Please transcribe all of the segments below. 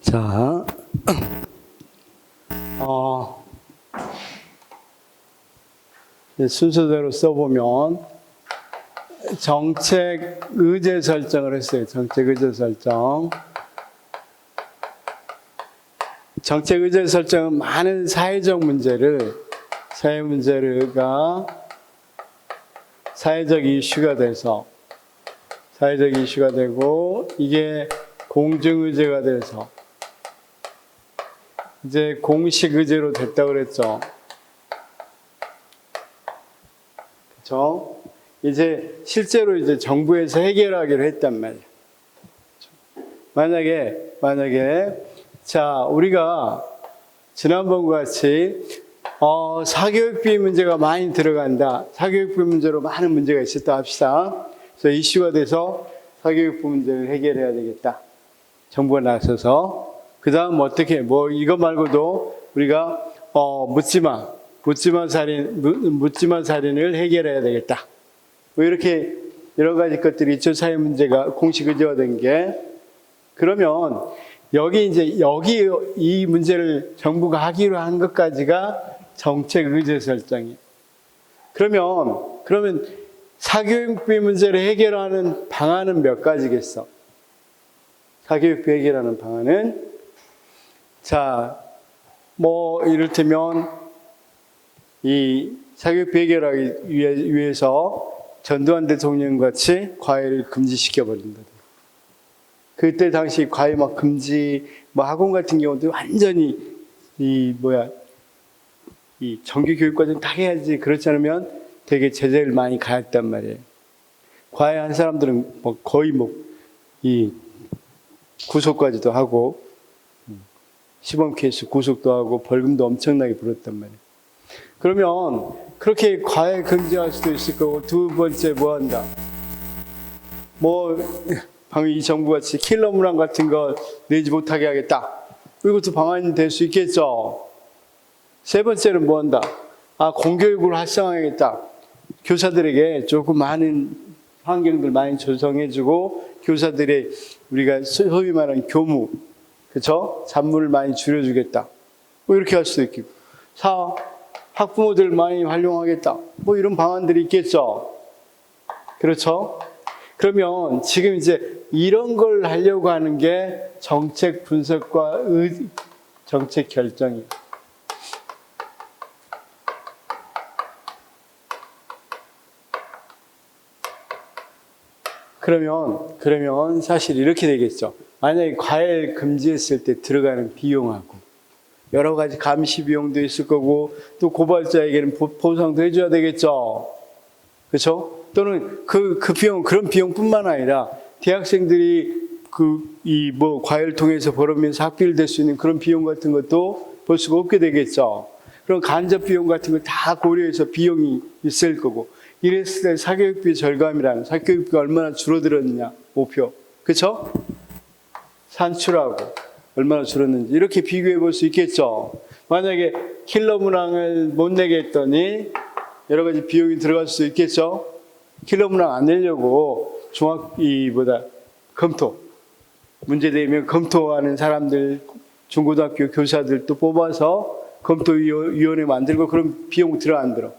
자, 순서대로 써보면 정책 의제 설정을 했어요. 정책 의제 설정. 정책 의제 설정은 많은 사회적 문제가 사회적 이슈가 되고 이게 공중 의제가 돼서 이제 공식 의제로 됐다고 그랬죠. 그렇죠? 이제 실제로 이제 정부에서 해결하기로 했단 말이에요. 만약에 자, 우리가 지난번과 같이 사교육비 문제가 많이 들어간다. 사교육비 문제로 많은 문제가 있었다 합시다. 그래서 이슈가 돼서 사교육비 문제를 해결해야 되겠다. 정부가 나서서 그 다음 어떻게 이거 말고도 우리가 묻지마 살인을 해결해야 되겠다. 이렇게 여러 가지 것들이 있죠. 사회 문제가 공식 의제화된 게. 그러면 여기 이 문제를 정부가 하기로 한 것까지가 정책 의제 설정이에요. 그러면 사교육비 문제를 해결하는 방안은 몇 가지겠어? 사교육비 해결하는 방안은 자, 이를테면 이 사교육비 해결하기 위해서 전두환 대통령 같이 과외를 금지시켜 버린다. 그때 당시 과외 금지 학원 같은 경우도 완전히 이 정규 교육과정 다 해야지. 그렇지 않으면 되게 제재를 많이 가했단 말이에요. 과외한 사람들은 거의 이 구속까지도 하고 시범 케이스 구속도 하고 벌금도 엄청나게 물었단 말이에요. 그러면 그렇게 과외 금지할 수도 있을 거고, 두 번째 한다? 방금 이 정부같이 킬러 문항 같은 거 내지 못하게 하겠다. 이것도 방안이 될 수 있겠죠. 세 번째는 한다? 공교육을 활성화하겠다. 교사들에게 조금 많은 환경들 많이 조성해주고, 교사들의 우리가 소위 말하는 교무, 그렇죠? 잡무를 많이 줄여주겠다. 이렇게 할 수도 있겠고. 학부모들 많이 활용하겠다. 이런 방안들이 있겠죠. 그렇죠? 그러면 지금 이제 이런 걸 하려고 하는 게 정책 분석과 정책 결정이에요. 그러면 사실 이렇게 되겠죠. 만약에 과외를 금지했을 때 들어가는 비용하고 여러 가지 감시 비용도 있을 거고, 또 고발자에게는 보상도 해줘야 되겠죠. 그렇죠? 또는 그 비용, 그런 비용뿐만 아니라 대학생들이 과외를 통해서 벌으면서 학비를 댈 수 있는 그런 비용 같은 것도 볼 수가 없게 되겠죠. 그럼 간접 비용 같은 거 다 고려해서 비용이 있을 거고, 이랬을 때 사교육비 절감이라는, 사교육비가 얼마나 줄어들었느냐, 목표. 그렇죠? 산출하고 얼마나 줄었는지 이렇게 비교해 볼 수 있겠죠. 만약에 킬러 문항을 못 내게 했더니 여러 가지 비용이 들어갈 수 있겠죠. 킬러 문항 안 내려고 검토, 문제되면 검토하는 사람들, 중고등학교 교사들도 뽑아서 검토위원회 만들고, 그럼 비용 들어 안 들어?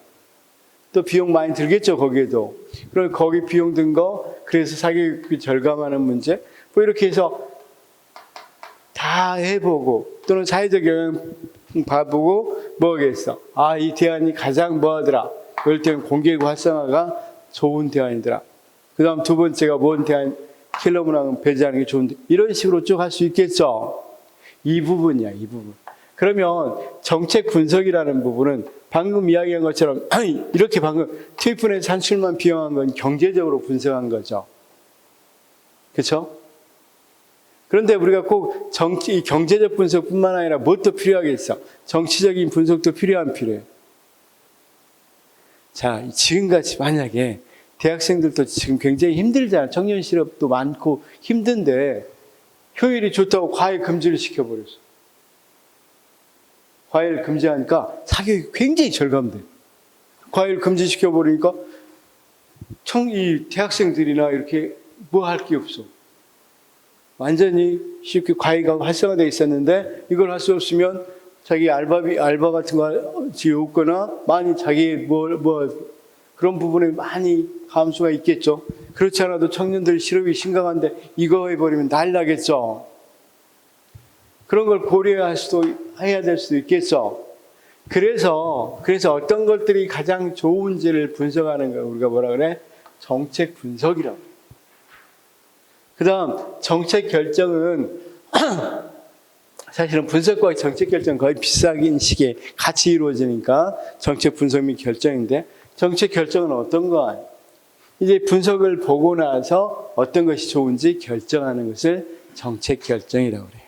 또 비용 많이 들겠죠, 거기에도. 그럼 거기 비용 든 거, 그래서 사교육비 절감하는 문제, 이렇게 해서 다 해보고, 또는 사회적 영향 봐보고, 뭐겠어? 이 대안이 가장 뭐하더라? 그럴 때는 공교육 활성화가 좋은 대안이더라. 그 다음 두 번째가 뭔 대안? 킬러 문항은 배제하는 게 좋은데. 이런 식으로 쭉 할 수 있겠죠? 이 부분. 그러면 정책 분석이라는 부분은 방금 이야기한 것처럼 이렇게 방금 TFN의 산출만 비용한 건 경제적으로 분석한 거죠. 그렇죠? 그런데 우리가 꼭 경제적 분석뿐만 아니라 무엇도 필요하겠어? 정치적인 분석도 필요해요. 자, 지금같이 만약에 대학생들도 지금 굉장히 힘들잖아. 청년 실업도 많고 힘든데 효율이 좋다고 과외 금지를 시켜버렸어. 과외를 금지하니까 사교육이 굉장히 절감돼. 과외를 금지시켜버리니까 이 대학생들이나 이렇게 할 게 없어. 완전히 쉽게 과외가 활성화되어 있었는데 이걸 할 수 없으면 자기 알바 같은 거 지우거나 많이 자기 그런 부분에 많이 감수가 있겠죠. 그렇지 않아도 청년들 실업이 심각한데 이거 해버리면 난리 나겠죠. 그런 걸 해야 될 수도 있겠죠. 그래서 어떤 것들이 가장 좋은지를 분석하는 걸 우리가 뭐라 그래? 정책 분석이라고. 그 다음 정책 결정은 사실은 분석과 정책 결정은 거의 비슷한 시기에 같이 이루어지니까 정책 분석 및 결정인데 정책 결정은 어떤 거? 이제 분석을 보고 나서 어떤 것이 좋은지 결정하는 것을 정책 결정이라고 그래요.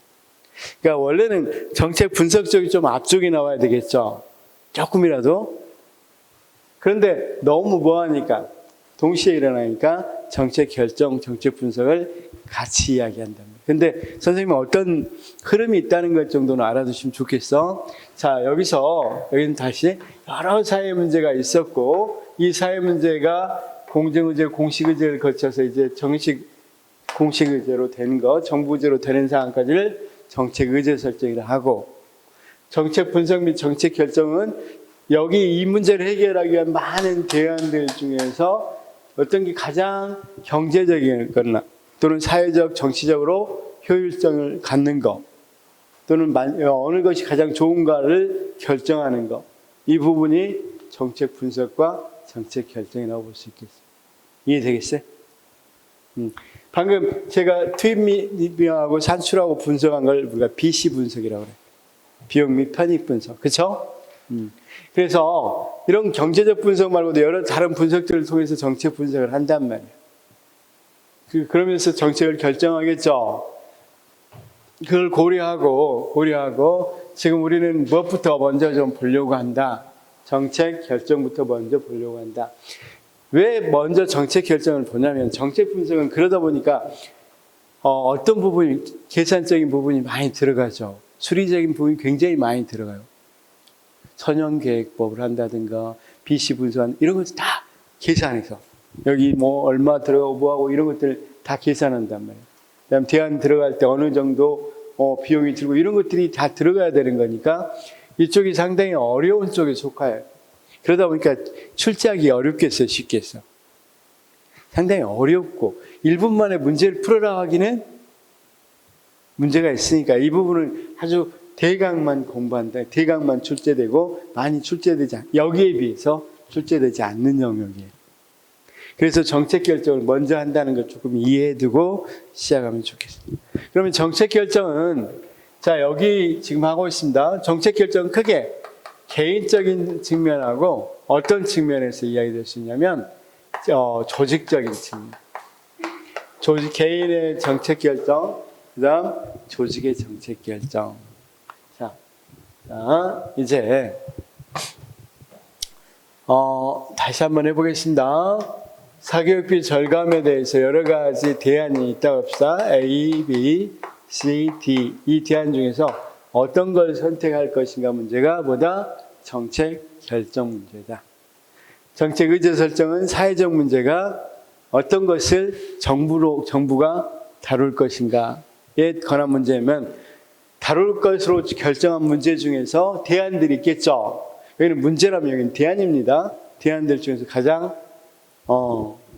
그러니까 원래는 정책 분석 쪽이 좀 앞쪽에 나와야 되겠죠. 조금이라도. 그런데 너무 뭐하니까 동시에 일어나니까 정책 결정, 정책 분석을 같이 이야기한단 말이에요. 근데 선생님은 어떤 흐름이 있다는 것 정도는 알아두시면 좋겠어. 자, 여기는 다시 여러 사회 문제가 있었고 이 사회 문제가 공정의제, 공식의제를 거쳐서 이제 정식 공식의제로 된 거, 정부의제로 되는 상황까지를 정책의제 설정이라 하고 정책 분석 및 정책 결정은 여기 이 문제를 해결하기 위한 많은 대안들 중에서 어떤 게 가장 경제적이거나 또는 사회적, 정치적으로 효율성을 갖는 것 또는 어느 것이 가장 좋은가를 결정하는 것 이 부분이 정책 분석과 정책 결정이라고 볼 수 있겠어요. 이해되겠어요? 방금 제가 투입 및 비용하고 산출하고 분석한 걸 우리가 BC 분석이라고 그래요. 비용 및 편익 분석. 그렇죠? 그래서 이런 경제적 분석 말고도 여러 다른 분석들을 통해서 정책 분석을 한단 말이에요. 그러면서 정책을 결정하겠죠. 그걸 고려하고 지금 우리는 무엇부터 먼저 좀 보려고 한다. 정책 결정부터 먼저 보려고 한다. 왜 먼저 정책 결정을 보냐면 정책 분석은 그러다 보니까 어떤 부분이 계산적인 부분이 많이 들어가죠. 수리적인 부분이 굉장히 많이 들어가요. 선형계획법을 한다든가 BC 분석 이런 것들 다 계산해서 여기 뭐 얼마 들어가고 뭐하고 이런 것들 다 계산한단 말이에요. 그다음 대안 들어갈 때 어느 정도 비용이 들고 이런 것들이 다 들어가야 되는 거니까 이쪽이 상당히 어려운 쪽에 속해요. 그러다 보니까 출제하기 어렵겠어요, 쉽겠어. 상당히 어렵고 1분 만에 문제를 풀어라 하기는 문제가 있으니까 이 부분은 아주 대강만 공부한다. 대강만 출제되고 많이 출제되지 여기에 비해서 출제되지 않는 영역이에요. 그래서 정책 결정을 먼저 한다는 걸 조금 이해해두고 시작하면 좋겠습니다. 그러면 정책 결정은 자 여기 지금 하고 있습니다. 정책 결정은 크게 개인적인 측면하고 어떤 측면에서 이야기될 수 있냐면 조직적인 측면. 개인의 정책 결정, 그 다음 조직의 정책 결정. 자 이제 다시 한번 해보겠습니다. 사교육비 절감에 대해서 여러 가지 대안이 있다고 합시다. A, B, C, D. 이 대안 중에서 어떤 걸 선택할 것인가 문제가 뭐다? 정책 결정 문제다. 정책 의제 설정은 사회적 문제가 어떤 것을 정부가 다룰 것인가에 관한 문제면 다룰 것으로 결정한 문제 중에서 대안들이 있겠죠. 여기는 문제라면 여기는 대안입니다. 대안들 중에서 가장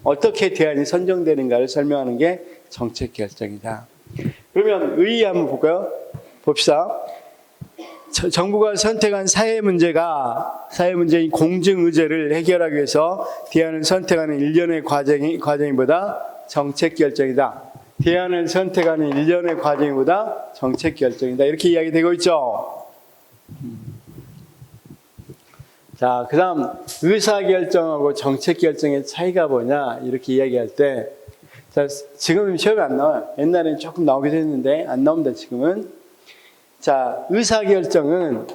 어떻게 대안이 선정되는가를 설명하는 게 정책 결정이다. 그러면 의의 한번 볼까요? 봅시다. 정부가 선택한 사회 문제인 공정의제를 해결하기 위해서 대안을 선택하는 일련의 과정이 뭐다? 정책 결정이다. 대안을 선택하는 일련의 과정이 뭐다? 정책 결정이다. 이렇게 이야기되고 있죠. 자, 그 다음 의사결정하고 정책결정의 차이가 뭐냐 이렇게 이야기할 때 자, 지금은 시험에 안 나와요. 옛날에는 조금 나오기도 했는데 안 나옵니다. 지금은. 자, 의사결정은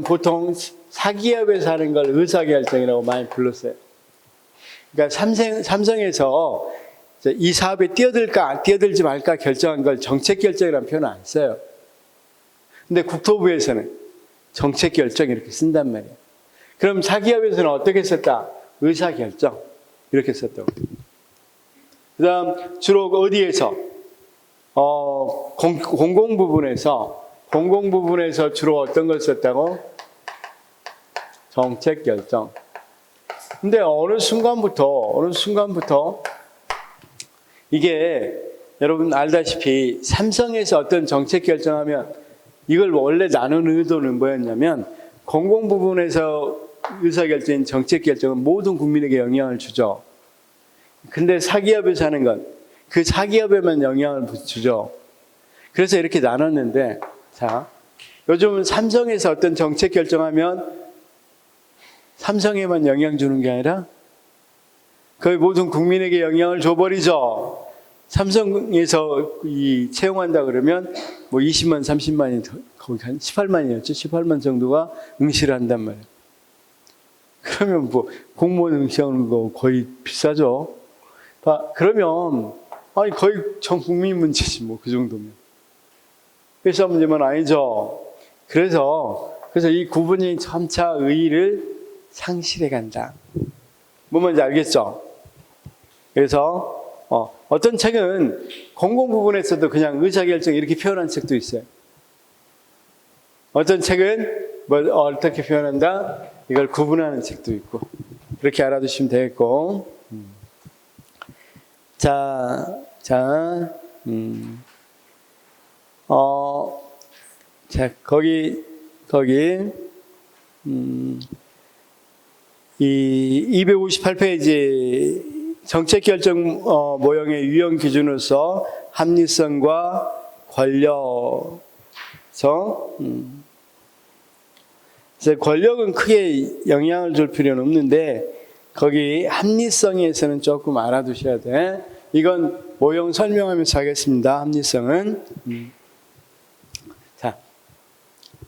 보통 사기업에서 하는 걸 의사결정이라고 많이 불렀어요. 그러니까 삼성에서 이 사업에 뛰어들지 말까 결정한 걸 정책결정이라는 표현을 안 써요. 근데 국토부에서는 정책결정 이렇게 쓴단 말이에요. 그럼 사기업에서는 어떻게 썼다? 의사결정 이렇게 썼다고. 그 다음 주로 어디에서? 공공 부분에서 주로 어떤 걸 썼다고? 정책 결정. 근데 어느 순간부터 이게 여러분 알다시피 삼성에서 어떤 정책 결정하면 이걸 원래 나누는 의도는 뭐였냐면 공공 부분에서 의사결정인 정책 결정은 모든 국민에게 영향을 주죠. 근데 사기업에서 하는 건 그 사기업에만 영향을 주죠. 그래서 이렇게 나눴는데, 자, 요즘은 삼성에서 어떤 정책 결정하면 삼성에만 영향 주는 게 아니라 거의 모든 국민에게 영향을 줘버리죠. 삼성에서 채용한다 그러면 뭐 20만, 30만이 거의 한 18만이었죠. 18만 정도가 응시를 한단 말이에요. 그러면 뭐 공무원 응시하는 거 거의 비싸죠. 그러면 아니 거의 전 국민 문제지 뭐 그 정도면. 회사 문제만 아니죠. 그래서 이 구분이 점차 의의를 상실해 간다. 뭔 말인지 알겠죠? 그래서 어떤 책은 공공 부분에서도 그냥 의사결정 이렇게 표현한 책도 있어요. 어떤 책은 어떻게 표현한다? 이걸 구분하는 책도 있고. 그렇게 알아두시면 되겠고. 자, 거기, 이 258페이지 정책결정 모형의 유형 기준으로서 합리성과 권력성, 권력은 크게 영향을 줄 필요는 없는데 거기 합리성에서는 조금 알아두셔야 돼. 이건 모형 설명하면서 하겠습니다. 합리성은.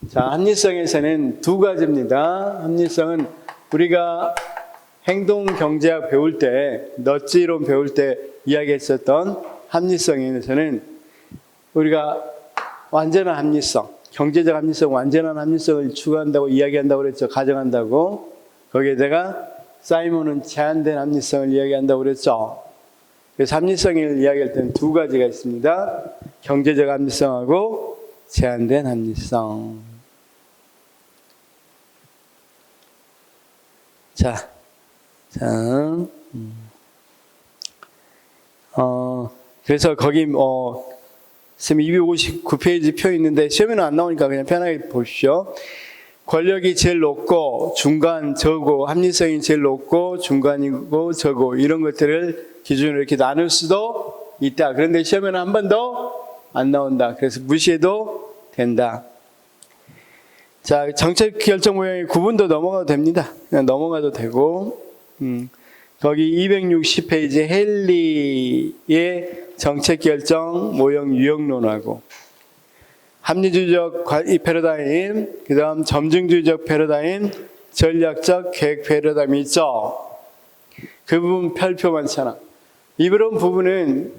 자, 합리성에서는 두 가지입니다. 합리성은 우리가 행동경제학 배울 때, 너찌론 배울 때 이야기했었던 합리성에서는 우리가 완전한 합리성, 경제적 합리성, 완전한 합리성을 추구한다고 이야기한다고 그랬죠. 가정한다고. 거기에다가 사이먼은 제한된 합리성을 이야기한다고 그랬죠. 그래서 합리성을 이야기할 때는 두 가지가 있습니다. 경제적 합리성하고 제한된 합리성. 그래서 거기 쌤 259페이지 표 있는데 시험에는 안 나오니까 그냥 편하게 보십시오. 권력이 제일 높고 중간 저고 합리성이 제일 높고 중간이고 저고 이런 것들을 기준으로 이렇게 나눌 수도 있다. 그런데 시험에는 한 번도 안 나온다. 그래서 무시해도 된다. 자, 정책 결정 모형의 구분도 넘어가도 됩니다. 그냥 넘어가도 되고 거기 260페이지 헨리의 정책 결정 모형 유형론하고 합리주의적 패러다임, 그 다음 점증주의적 패러다임, 전략적 계획 패러다임이 있죠. 그 부분 별표 많잖아. 이런 부분은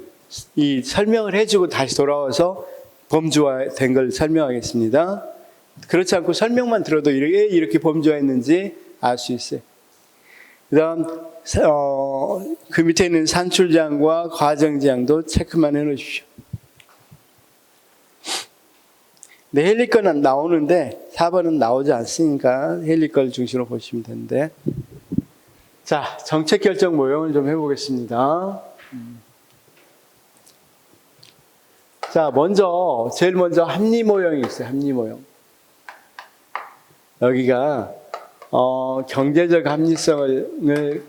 설명을 해주고 다시 돌아와서 범주화된 걸 설명하겠습니다. 그렇지 않고 설명만 들어도 이렇게 범주화했는지 알 수 있어요. 그 다음 그 밑에 있는 산출제한과 과정제한도 체크만 해놓으십시오. 네, 헨리 거는 나오는데 4번은 나오지 않으니까 헨리 걸 중심으로 보시면 되는데, 자, 정책 결정 모형을 좀 해보겠습니다. 자, 제일 먼저 합리 모형이 있어요. 합리 모형. 여기가 경제적 합리성을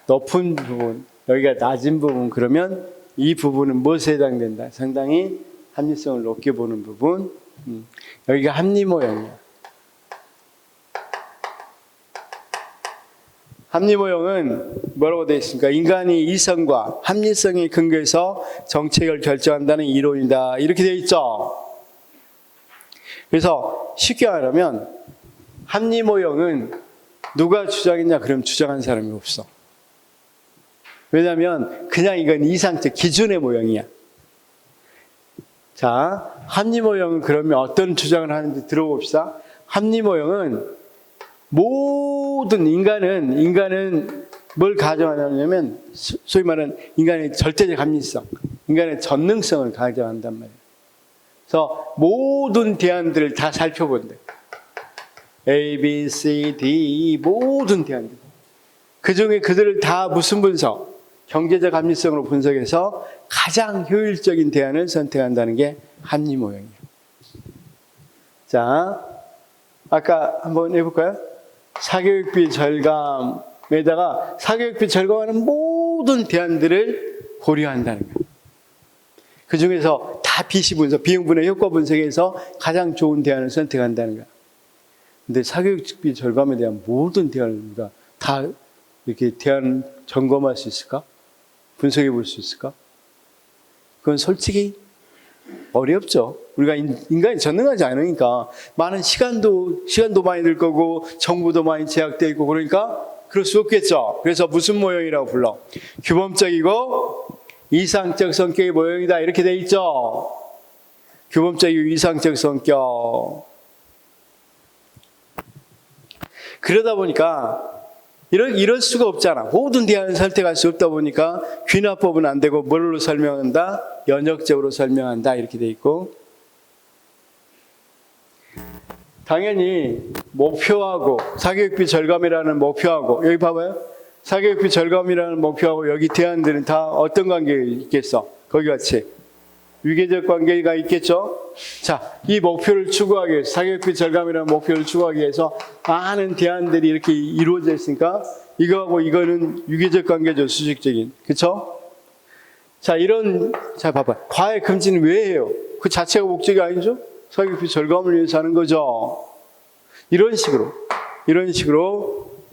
높은 부분, 여기가 낮은 부분, 그러면 이 부분은 무엇에 해당된다? 상당히 합리성을 높게 보는 부분. 여기가 합리 모형이야. 합리 모형은 뭐라고 되어 있습니까? 인간이 이성과 합리성에 근거해서 정책을 결정한다는 이론이다. 이렇게 되어 있죠. 그래서 쉽게 말하면 합리 모형은 누가 주장했냐? 그럼 주장한 사람이 없어. 왜냐하면 그냥 이건 이상적 기준의 모형이야. 자, 합리 모형은 그러면 어떤 주장을 하는지 들어봅시다. 합리 모형은 모든 인간은 뭘 가정하냐면 소위 말하는 인간의 절대적 합리성. 인간의 전능성을 가져간단 말이에요. 그래서 모든 대안들을 다 살펴본대. A, B, C, D, 모든 대안들. 그 중에 그들을 다 무슨 분석? 경제적 합리성으로 분석해서 가장 효율적인 대안을 선택한다는 게 합리 모형이에요. 자, 아까 한번 해볼까요? 사교육비 절감에다가 사교육비 절감하는 모든 대안들을 고려한다는 거예요. 그 중에서 다 BC 분석, 비용분해 효과 분석에서 가장 좋은 대안을 선택한다는 거예요. 근데 사교육비 절감에 대한 모든 대안을 우리가 다 이렇게 대안 점검할 수 있을까? 분석해 볼 수 있을까? 그건 솔직히 어렵죠. 우리가 인간이 전능하지 않으니까 많은 시간도 많이 들 거고 정보도 많이 제약되어 있고 그러니까 그럴 수 없겠죠. 그래서 무슨 모형이라고 불러? 규범적이고 이상적 성격의 모형이다 이렇게 돼 있죠. 규범적이고 이상적 성격. 그러다 보니까 이럴 수가 없잖아. 모든 대안을 선택할 수 없다 보니까 귀납법은 안 되고 뭘로 설명한다? 연역적으로 설명한다 이렇게 돼 있고, 당연히 목표하고 사교육비 절감이라는 목표하고 여기 봐봐요. 사교육비 절감이라는 목표하고 여기 대안들은 다 어떤 관계가 있겠어? 거기 같이 위계적 관계가 있겠죠? 자, 이 목표를 추구하기 위해서, 사교육비 절감이라는 목표를 추구하기 위해서 많은 대안들이 이렇게 이루어져 있으니까 이거하고 이거는 위계적 관계죠, 수직적인. 그쵸? 자, 자, 봐봐. 과외 금지는 왜 해요? 그 자체가 목적이 아니죠? 사교육비 절감을 위해서 하는 거죠. 이런 식으로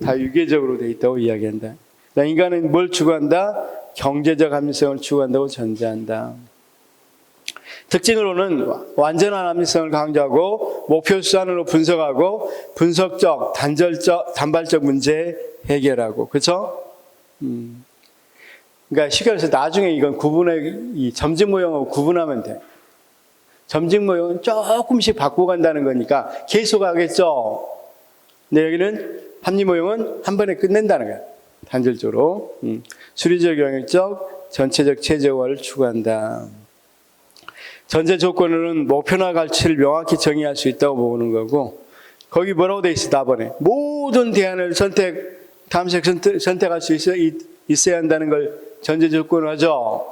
다 유계적으로 돼 있다고 이야기한다. 인간은 뭘 추구한다? 경제적 합리성을 추구한다고 전제한다. 특징으로는 완전한 합리성을 강조하고 목표 수단으로 분석하고 분석적, 단발적 문제 해결하고. 그렇죠? 그러니까 쉽게 말해서 나중에 이건 이 점집 모형하고 구분하면 돼. 점집 모형은 조금씩 바꿔간다는 거니까 계속 하겠죠. 근데 여기는 합리 모형은 한 번에 끝낸다는 거야. 단절적으로. 수리적, 영역적, 전체적 최저화를 추구한다. 전제 조건으로는 목표나 가치를 명확히 정의할 수 있다고 보는 거고, 거기 뭐라고 돼 있어? 답안에 모든 대안을 탐색 선택할 수 있어야 한다는 걸 전제 조건으로 하죠.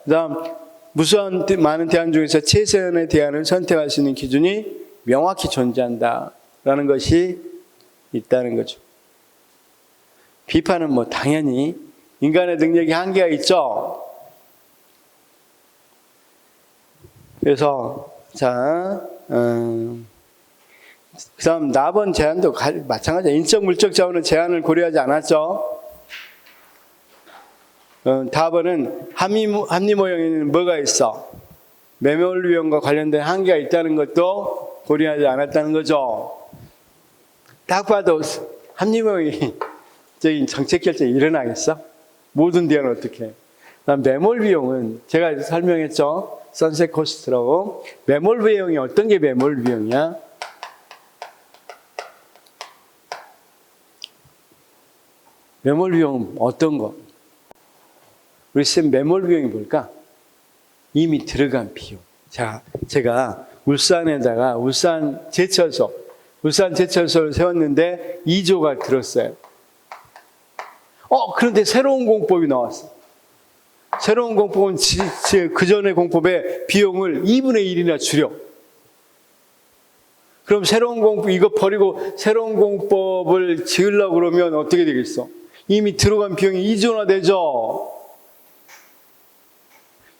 그다음 무수한 많은 대안 중에서 최선의 대안을 선택할 수 있는 기준이 명확히 존재한다라는 것이 있다는 거죠. 비판은 뭐 당연히 인간의 능력이 한계가 있죠. 그래서 그다음 나번 제안도 마찬가지야. 인적 물적 자원은 제한을 고려하지 않았죠. 답은 합리 모형에는 뭐가 있어? 매몰 위험과 관련된 한계가 있다는 것도 고려하지 않았다는 거죠. 딱 봐도 합리 모형이 정책 결정이 일어나겠어? 모든 대안은 어떻게 해? 난 매몰 비용은 제가 설명했죠. 선셋 코스트라고. 매몰 비용이 어떤 게 매몰 비용이야? 매몰 비용은 어떤 거? 우리 쌤 매몰 비용이 뭘까? 이미 들어간 비용. 자, 제가 울산에다가 울산 제철소를 세웠는데 2조가 들었어요. 그런데 새로운 공법이 나왔어. 새로운 공법은 그 전의 공법의 비용을 2분의 1이나 줄여. 그럼 이거 버리고 새로운 공법을 지으려고 그러면 어떻게 되겠어? 이미 들어간 비용이 2조나 되죠.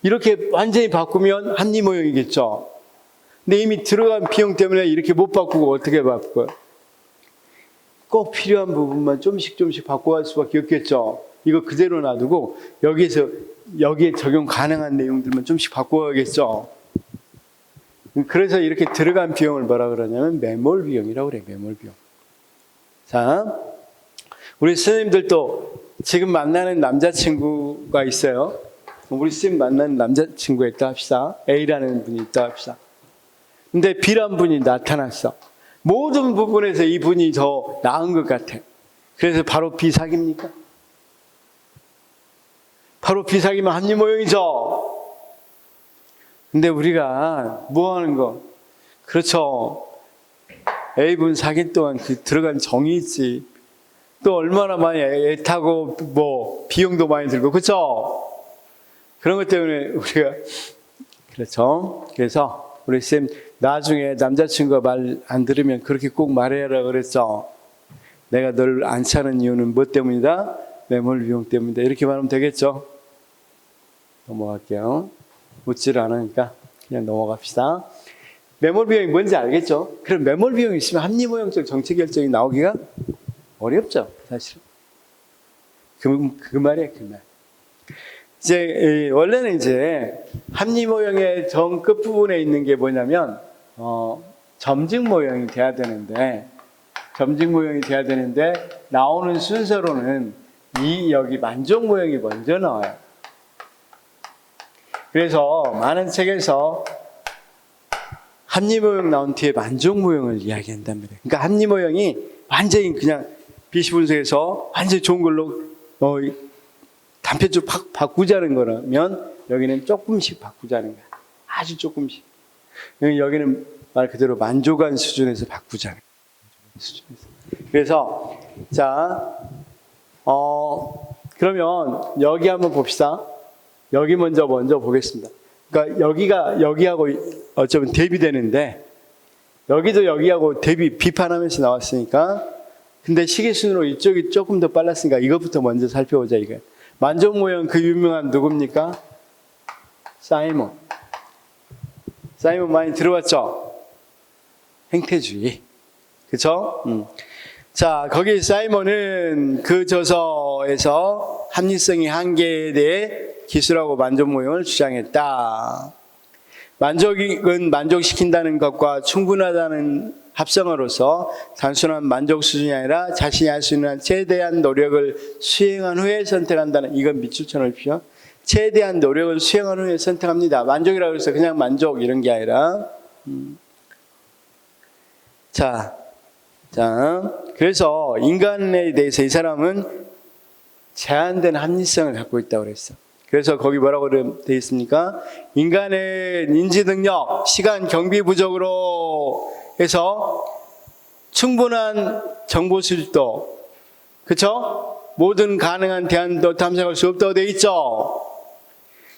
이렇게 완전히 바꾸면 합리 모형이겠죠. 근데 이미 들어간 비용 때문에 이렇게 못 바꾸고 어떻게 바꿔요? 꼭 필요한 부분만 조금씩 바꿔갈 수밖에 없겠죠. 이거 그대로 놔두고 여기에 적용 가능한 내용들만 좀씩 바꿔야겠죠. 그래서 이렇게 들어간 비용을 뭐라 그러냐면 매몰 비용이라고 그래. 매몰 비용. 자, 우리 선생님들도 지금 만나는 남자친구가 있어요. 우리 선생님 만나는 남자친구가 있다 합시다. A라는 분이 있다 합시다. 근데 B라는 분이 나타났어. 모든 부분에서 이 분이 더 나은 것 같아. 그래서 바로 B 사깁니까? 바로 비사기면 합리 모형이죠. 근데 우리가 뭐 하는 거? 그렇죠. A분 사기 동안 그 들어간 정이 있지. 또 얼마나 많이 애타고 뭐 비용도 많이 들고 그렇죠. 그런 것 때문에 우리가 그렇죠. 그래서 우리 쌤 나중에 남자친구가 말 안 들으면 그렇게 꼭 말해라 그랬죠. 내가 널 안 차는 이유는 뭐 때문이다? 매몰 비용 때문이다. 이렇게 말하면 되겠죠. 넘어갈게요. 묻지를 않으니까 그냥 넘어갑시다. 매몰 비용이 뭔지 알겠죠? 그럼 매몰 비용이 있으면 합리모형적 정책 결정이 나오기가 어렵죠, 사실은. 그 말이에요, 그 말. 이제 원래는 이제 합리 모형의 정 끝부분에 있는 게 뭐냐면 점증 모형이 돼야 되는데 나오는 순서로는 여기 만족 모형이 먼저 나와요. 그래서 많은 책에서 합리 모형 나온 뒤에 만족 모형을 이야기한단 말이에요. 그러니까 합리 모형이 완전히 그냥 비시 분석에서 완전히 좋은 걸로 단편적으로 바꾸자는 거라면 여기는 조금씩 바꾸자는 거야. 아주 조금씩. 여기는 말 그대로 만족한 수준에서 바꾸자는 거야. 그래서 자, 그러면 여기 한번 봅시다. 여기 먼저 보겠습니다. 그러니까 여기하고 어쩌면 대비되는데 여기도 여기하고 비판하면서 나왔으니까 근데 시계순으로 이쪽이 조금 더 빨랐으니까 이것부터 먼저 살펴보자 이거예요. 만족 모형 그 유명한 누굽니까? 사이먼 많이 들어봤죠? 행태주의. 그쵸? 자, 거기 사이먼은 그 저서에서 합리성의 한계에 대해 기술하고 만족 모형을 주장했다. 만족은 만족시킨다는 것과 충분하다는 합성어로서 단순한 만족 수준이 아니라 자신이 할 수 있는 최대한 노력을 수행한 후에 선택한다는, 이건 밑줄 쳐놓으십시오. 최대한 노력을 수행한 후에 선택합니다. 만족이라고 해서 그냥 만족 이런 게 아니라 자, 그래서 인간에 대해서 이 사람은 제한된 합리성을 갖고 있다고 그랬어. 그래서 거기 뭐라고 되어 있습니까? 인간의 인지 능력, 시간 경비 부족으로 해서 충분한 정보 수집도, 그쵸? 모든 가능한 대안도 탐색할 수 없다고 되어 있죠.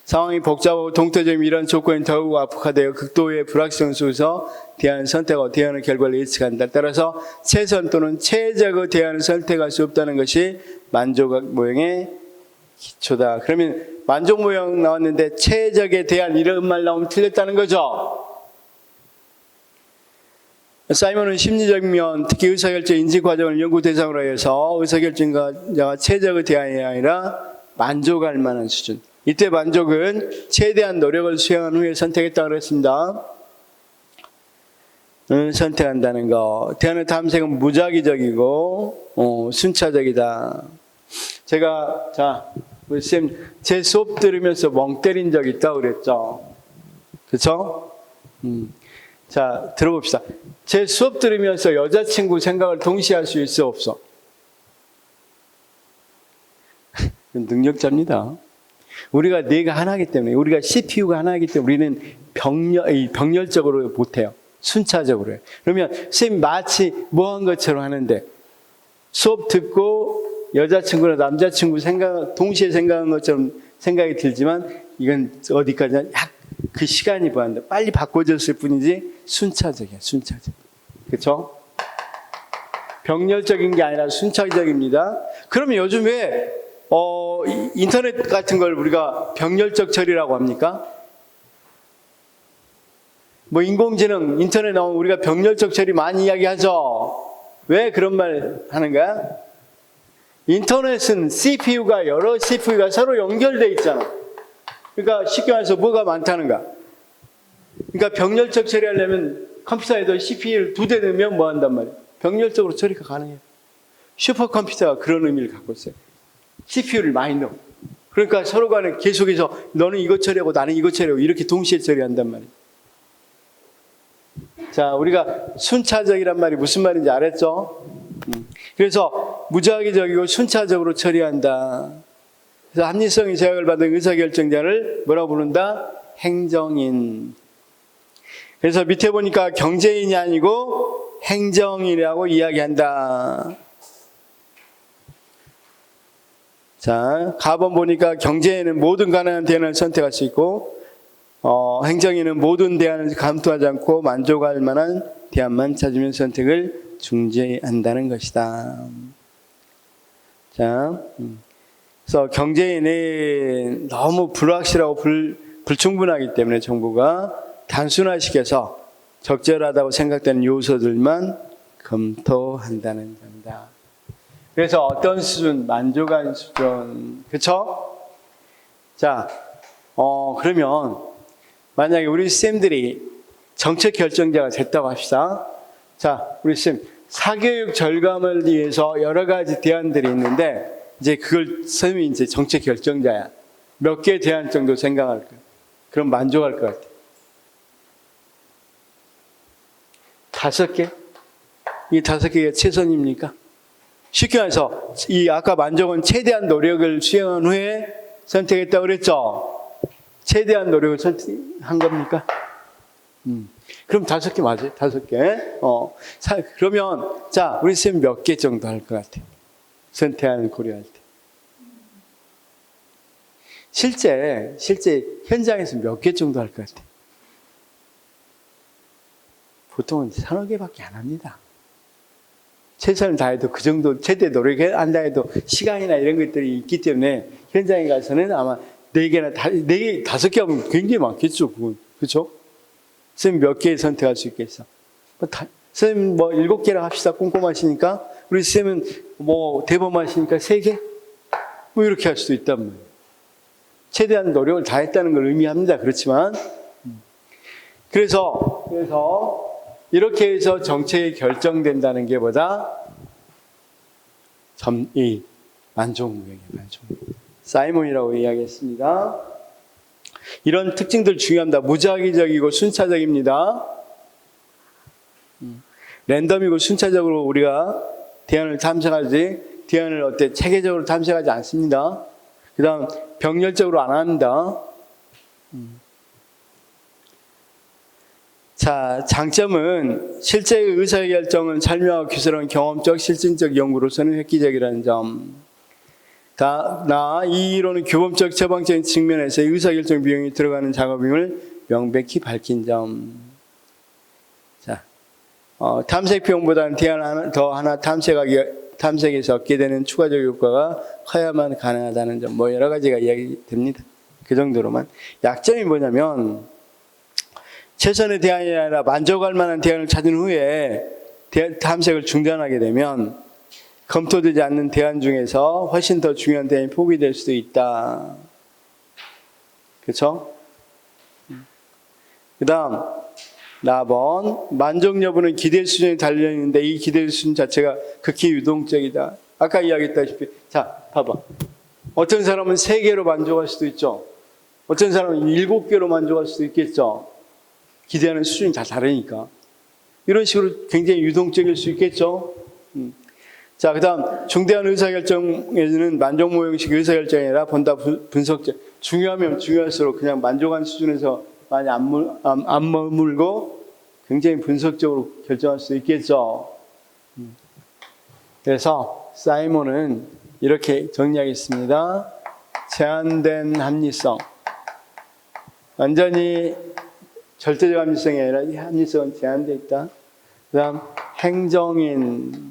상황이 복잡하고 동태적인 이런 조건이 더욱 악화되어 극도의 불확실성 속에서 대안을 선택하고 대안의 결과를 예측한다. 따라서 최선 또는 최적의 대안을 선택할 수 없다는 것이 만족 모형의 기초다. 그러면 만족 모형 나왔는데 최적의 대안 이런 말 나오면 틀렸다는 거죠. 사이먼은 심리적 면, 특히 의사결정 인지 과정을 연구 대상으로 해서 의사결정자가 최적의 대안이 아니라 만족할 만한 수준. 이때 만족은 최대한 노력을 수행한 후에 선택했다고 그랬습니다. 선택한다는 거. 대안의 탐색은 무작위적이고 순차적이다. 제가 우리 쌤 제 수업 들으면서 멍 때린 적 있다고 그랬죠. 그렇죠? 자, 들어봅시다. 제 수업 들으면서 여자친구 생각을 동시에 할 수 있어 없어? 능력자입니다. 우리가 뇌가 하나이기 때문에, 우리가 CPU가 하나이기 때문에 우리는 병렬적으로 못해요. 순차적으로 해요. 그러면 선생님 마치 뭐 한 것처럼 하는데 수업 듣고 여자친구나 남자친구 동시에 생각한 것처럼 생각이 들지만 이건 어디까지나 그 시간이 보한다. 빨리 바꿔줬을 뿐이지 순차적이야, 순차적. 그렇죠? 병렬적인 게 아니라 순차적입니다. 그러면 요즘 왜 인터넷 같은 걸 우리가 병렬적 처리라고 합니까? 뭐 인공지능, 인터넷 나오면 우리가 병렬적 처리 많이 이야기하죠. 왜 그런 말 하는 거야? 인터넷은 CPU가 여러 CPU가 서로 연결돼 있잖아. 그러니까 쉽게 말해서 뭐가 많다는가? 그러니까 병렬적 처리하려면 컴퓨터에도 CPU를 2대 넣으면 뭐 한단 말이야? 병렬적으로 처리가 가능해요. 슈퍼컴퓨터가 그런 의미를 갖고 있어요. CPU를 많이 넣어. 그러니까 서로 간에 계속해서 너는 이거 처리하고 나는 이거 처리하고 이렇게 동시에 처리한단 말이에요. 자, 우리가 순차적이란 말이 무슨 말인지 알았죠? 그래서 무작위적이고 순차적으로 처리한다. 그래서 합리성이 제약을 받은 의사결정자를 뭐라고 부른다? 행정인. 그래서 밑에 보니까 경제인이 아니고 행정인이라고 이야기한다. 자, 가번 보니까 경제인은 모든 가능한 대안을 선택할 수 있고, 행정인은 모든 대안을 감투하지 않고 만족할 만한 대안만 찾으면 선택을 중재한다는 것이다. 자, 그래서 경제인은 너무 불확실하고 불충분하기 때문에 정부가 단순화시켜서 적절하다고 생각되는 요소들만 검토한다는 점이다. 그래서 어떤 수준, 만족한 수준, 그쵸? 자, 그러면 만약에 우리 쌤들이 정책 결정자가 됐다고 합시다. 자, 우리 쌤, 사교육 절감을 위해서 여러 가지 대안들이 있는데, 이제 그걸 쌤이 이제 정책 결정자야. 몇 개 대안 정도 생각할 거야. 그럼 만족할 것 같아. 5개? 이 5개가 최선입니까? 쉽게 말해서, 이 아까 만족은 최대한 노력을 수행한 후에 선택했다고 그랬죠? 최대한 노력을 선택한 겁니까? 그럼 5개 맞아요? 5개. 그러면, 자, 우리 쌤 몇 개 정도 할 것 같아요? 선택하는 고려할 때. 실제 현장에서 몇 개 정도 할 것 같아요? 보통은 3-4개밖에 안 합니다. 최선을 다해도 그 정도 최대 노력한다 해도 시간이나 이런 것들이 있기 때문에 현장에 가서는 아마 4개나 5개 하면 굉장히 많겠죠. 그건. 그렇죠? 선생님 몇 개 선택할 수 있겠어? 선생님 7개랑 합시다. 꼼꼼하시니까. 우리 쌤은 대범하시니까 3개? 이렇게 할 수도 있단 말이에요. 최대한 노력을 다했다는 걸 의미합니다. 그렇지만 그래서 이렇게 해서 정책이 결정된다는 게 보다 만족무역이에요. 사이몬이라고 이야기했습니다. 이런 특징들 중요합니다. 무작위적이고 순차적입니다. 랜덤이고 순차적으로 우리가 대안을 탐색하지, 대안을 체계적으로 탐색하지 않습니다. 그 다음 병렬적으로 안 합니다. 자, 장점은 실제의 의사결정은 설명하고 기술한 경험적, 실증적 연구로서는 획기적이라는 점. 이 이론은 규범적, 처방적인 측면에서 의사결정 비용이 들어가는 작업임을 명백히 밝힌 점. 자, 탐색 비용보다는 대안 하나 탐색에서 얻게 되는 추가적 효과가 커야만 가능하다는 점. 여러 가지가 이야기됩니다. 그 정도로만. 약점이 뭐냐면, 최선의 대안이 아니라 만족할 만한 대안을 찾은 후에 탐색을 중단하게 되면 검토되지 않는 대안 중에서 훨씬 더 중요한 대안이 포기될 수도 있다. 그렇죠? 그 다음 4번 만족 여부는 기대 수준에 달려있는데 이 기대 수준 자체가 극히 유동적이다. 아까 이야기했다시피 자 봐봐. 어떤 사람은 3개로 만족할 수도 있죠. 어떤 사람은 7개로 만족할 수도 있겠죠. 기대하는 수준이 다 다르니까. 이런 식으로 굉장히 유동적일 수 있겠죠. 자, 그 다음 중대한 의사결정에는 만족모형식 의사결정이 아니라 본다 분석적. 중요하면 중요할수록 그냥 만족한 수준에서 많이 안 머물고 굉장히 분석적으로 결정할 수 있겠죠. 그래서 사이몬은 이렇게 정리하겠습니다. 제한된 합리성. 완전히 절대적 합리성이 아니라 이 합리성은 제한되어 있다. 그 다음 행정인이기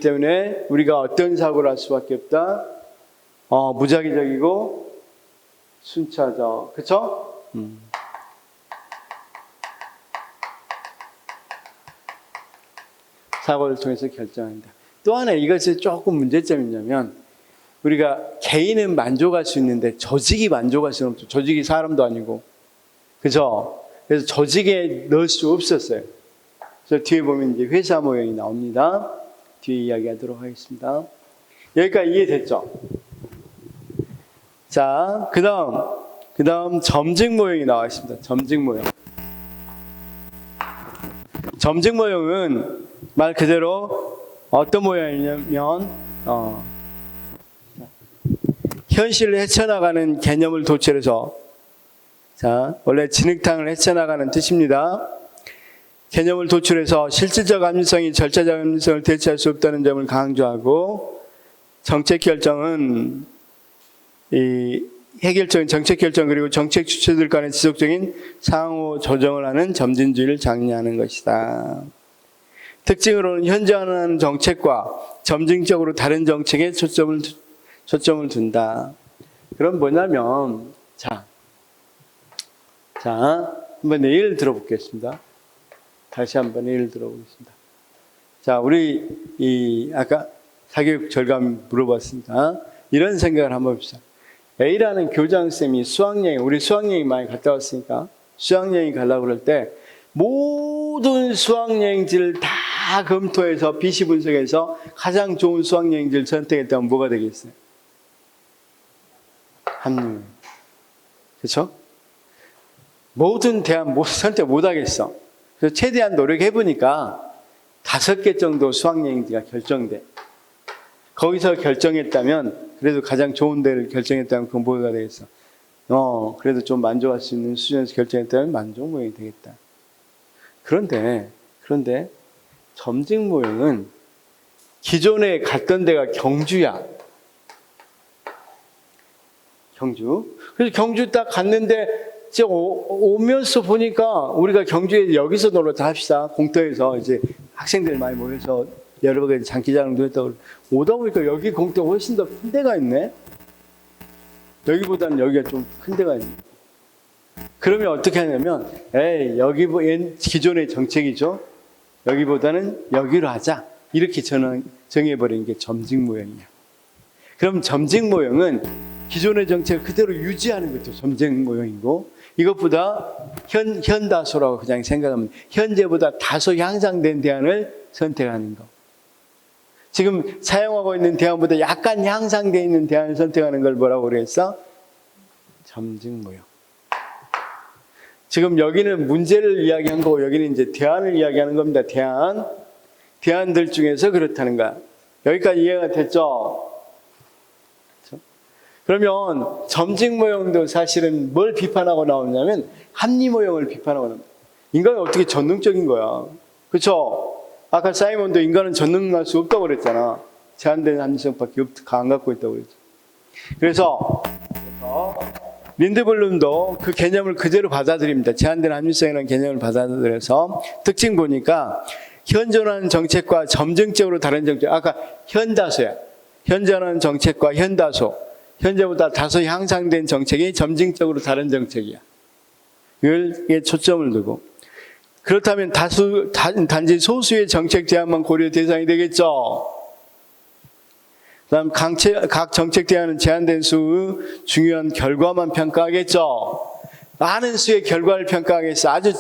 때문에 우리가 어떤 사고를 할 수밖에 없다. 무작위적이고 순차적. 그쵸? 사고를 통해서 결정한다. 또 하나 이것이 조금 문제점이 있냐면 우리가 개인은 만족할 수 있는데 조직이 만족할 수는 없죠. 조직이 사람도 아니고. 그죠? 그래서 조직에 넣을 수 없었어요. 그래서 뒤에 보면 이제 회사 모형이 나옵니다. 뒤에 이야기하도록 하겠습니다. 여기까지 이해됐죠? 자, 그 다음 점증 모형이 나와 있습니다. 점증 모형. 점증 모형은 말 그대로 어떤 모양이냐면 현실을 헤쳐나가는 개념을 도출해서, 자, 원래 진흙탕을 헤쳐나가는 뜻입니다. 개념을 도출해서 실질적 합리성이 절차적 합리성을 대체할 수 없다는 점을 강조하고, 정책 결정은 이 해결적인 정책 결정 그리고 정책 주체들 간의 지속적인 상호 조정을 하는 점진주의를 장려하는 것이다. 특징으로는 현재하는 정책과 점진적으로 다른 정책에 초점을 둔다. 그럼 뭐냐면, 자, 한번 예를 들어보겠습니다. 다시 한번 예를 들어보겠습니다. 자, 우리 아까 사교육 절감 물어봤으니까 이런 생각을 한번 해봅시다. A라는 교장쌤이 우리 수학여행 많이 갔다 왔으니까 수학여행 가려고 그럴 때 모든 수학여행지를 다 검토해서 BC 분석해서 가장 좋은 수학여행지를 선택했다면 뭐가 되겠어요? 합리여행. 그렇죠? 모든 대안 선택 못 하겠어. 그래서 최대한 노력해보니까 5개 정도 수학여행지가 결정돼. 거기서 결정했다면, 그래도 가장 좋은 데를 결정했다면 그건 뭐가 되겠어? 그래도 좀 만족할 수 있는 수준에서 결정했다면 만족 모형이 되겠다. 그런데 점직 모형은 기존에 갔던 데가 경주야. 경주. 그래서 경주 딱 갔는데 이제 오면서 보니까 우리가 경주에 여기서 놀러 합시다. 공터에서 이제 학생들 많이 모여서 여러 가지 장기자랑도 했다고 오다 보니까 여기 공터 훨씬 더 큰 데가 있네. 여기보다는 여기가 좀 큰 데가 있네. 그러면 어떻게 하냐면 여기 기존의 정책이죠. 여기보다는 여기로 하자. 이렇게 정해버리는 게 점직 모형이야. 그럼 점직 모형은 기존의 정책을 그대로 유지하는 것도 점직 모형이고, 이것보다 현다소라고 그냥 생각하면 현재보다 다소 향상된 대안을 선택하는 거. 지금 사용하고 있는 대안보다 약간 향상되어 있는 대안을 선택하는 걸 뭐라고 그랬어? 점직 모형. 지금 여기는 문제를 이야기한 거고 여기는 이제 대안을 이야기하는 겁니다. 대안들 중에서 그렇다는 거야. 여기까지 이해가 됐죠? 그러면 점직 모형도 사실은 뭘 비판하고 나오냐면 합리 모형을 비판하고 나옵니다. 인간은 어떻게 전능적인 거야. 그렇죠? 아까 사이먼도 인간은 전능할 수 없다고 그랬잖아. 제한된 합리성밖에 안 갖고 있다고 그랬죠. 그래서 린드블룸도 그 개념을 그대로 받아들입니다. 제한된 합리성이라는 개념을 받아들여서 특징 보니까 현존하는 정책과 점증적으로 다른 정책. 아까 현다소야. 현존하는 정책과 현다소. 현재보다 다소 향상된 정책이 점증적으로 다른 정책이야. 이걸 초점을 두고. 그렇다면 단지 소수의 정책 제안만 고려 대상이 되겠죠. 그다음 각 정책 대안은 제한된 수의 중요한 결과만 평가하겠죠. 많은 수의 결과를 평가하겠어. 아주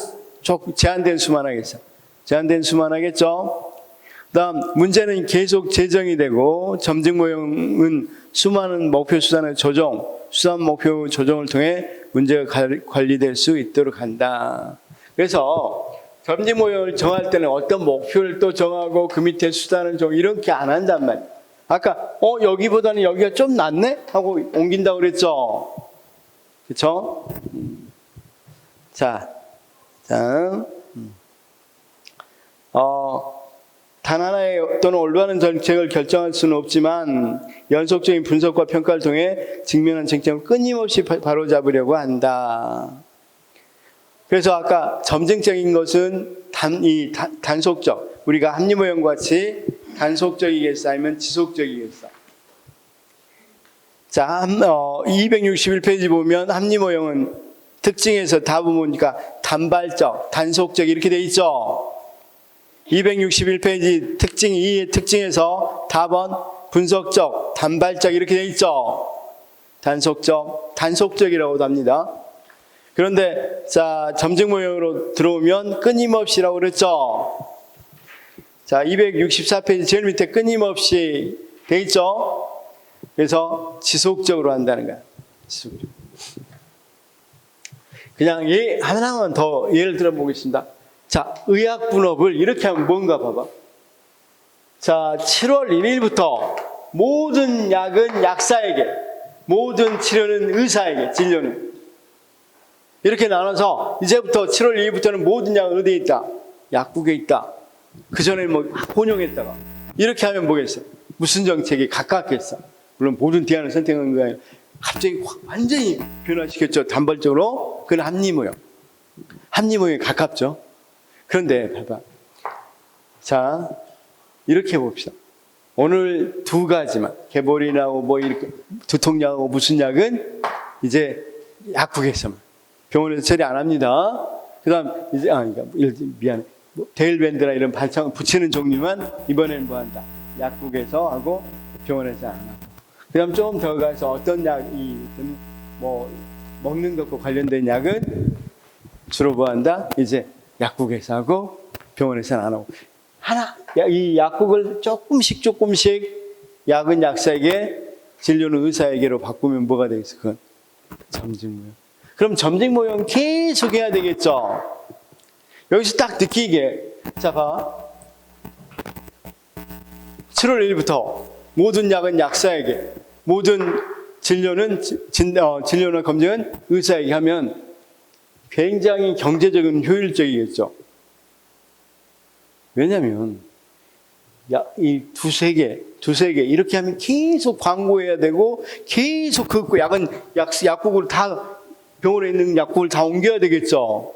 제한된 수만 하겠어. 제한된 수만 하겠죠. 그다음 문제는 계속 재정이 되고 점직 모형은 수많은 목표 수단의 수단 목표 조정을 통해 문제가 관리될 수 있도록 한다. 그래서 점직 모형을 정할 때는 어떤 목표를 또 정하고 그 밑에 수단을 이렇게 안 한단 말이야. 아까 여기보다는 여기가 좀 낫네? 하고 옮긴다고 그랬죠. 그렇죠? 단 하나의 또는 올바른 정책을 결정할 수는 없지만 연속적인 분석과 평가를 통해 직면한 쟁점을 끊임없이 바로잡으려고 한다. 그래서 아까 점증적인 것은 단속적, 우리가 합리 모형과 같이 단속적이겠어 아니면 지속적이겠어? 자, 261페이지 보면 합리 모형은 특징에서 답을 보니까 단발적, 단속적 이렇게 돼 있죠. 261페이지 특징 2의 특징에서 답은 분석적, 단발적 이렇게 돼 있죠. 단속적이라고도 합니다. 그런데 자, 점증 모형으로 들어오면 끊임없이라고 그랬죠. 자, 264페이지 제일 밑에 끊임없이 돼 있죠. 그래서 지속적으로 한다는 거야. 지속적으로. 그냥 하나만 더 예를 들어 보겠습니다. 자, 의학 분업을 이렇게 하면 뭔가 봐봐. 자, 7월 1일부터 모든 약은 약사에게, 모든 치료는 의사에게, 진료는. 이렇게 나눠서 이제부터 7월 2일부터는 모든 약은 어디에 있다? 약국에 있다. 그전에 뭐 혼용했다가. 이렇게 하면 뭐겠어? 무슨 정책이 가깝겠어? 물론 모든 대안을 선택한 거 아니라 갑자기 완전히 변화시켰죠. 단발적으로. 그건 합리무용. 합리무용에 가깝죠. 그런데 봐봐. 자, 이렇게 봅시다. 오늘 두 가지만, 개보린하고 뭐 이렇게 두통약하고 무슨 약은 이제 약국에서만, 병원에서 처리 안 합니다. 그다음 이제 그러니까 미안해. 뭐 데일밴드나 이런 발창 붙이는 종류만 이번에는 뭐 한다. 약국에서 하고 병원에서 안 하고. 그다음 조금 더 가서 어떤 약이 뭐 먹는 것과 관련된 약은 주로 뭐 한다. 이제 약국에서 하고 병원에서는 안 하고. 이 약국을 조금씩 약은 약사에게, 진료는 의사에게로 바꾸면 뭐가 되겠어? 그건 점증모형. 그럼 점증모형 계속 해야 되겠죠? 여기서 딱 느끼게. 자, 봐. 7월 1일부터 모든 약은 약사에게, 모든 진료는, 진료나 검증은 의사에게 하면 굉장히 경제적인 효율적이겠죠? 왜냐면, 이 두세 개 이렇게 하면 계속 광고해야 되고, 계속 그 약국을 다, 병원에 있는 약국을 다 옮겨야 되겠죠.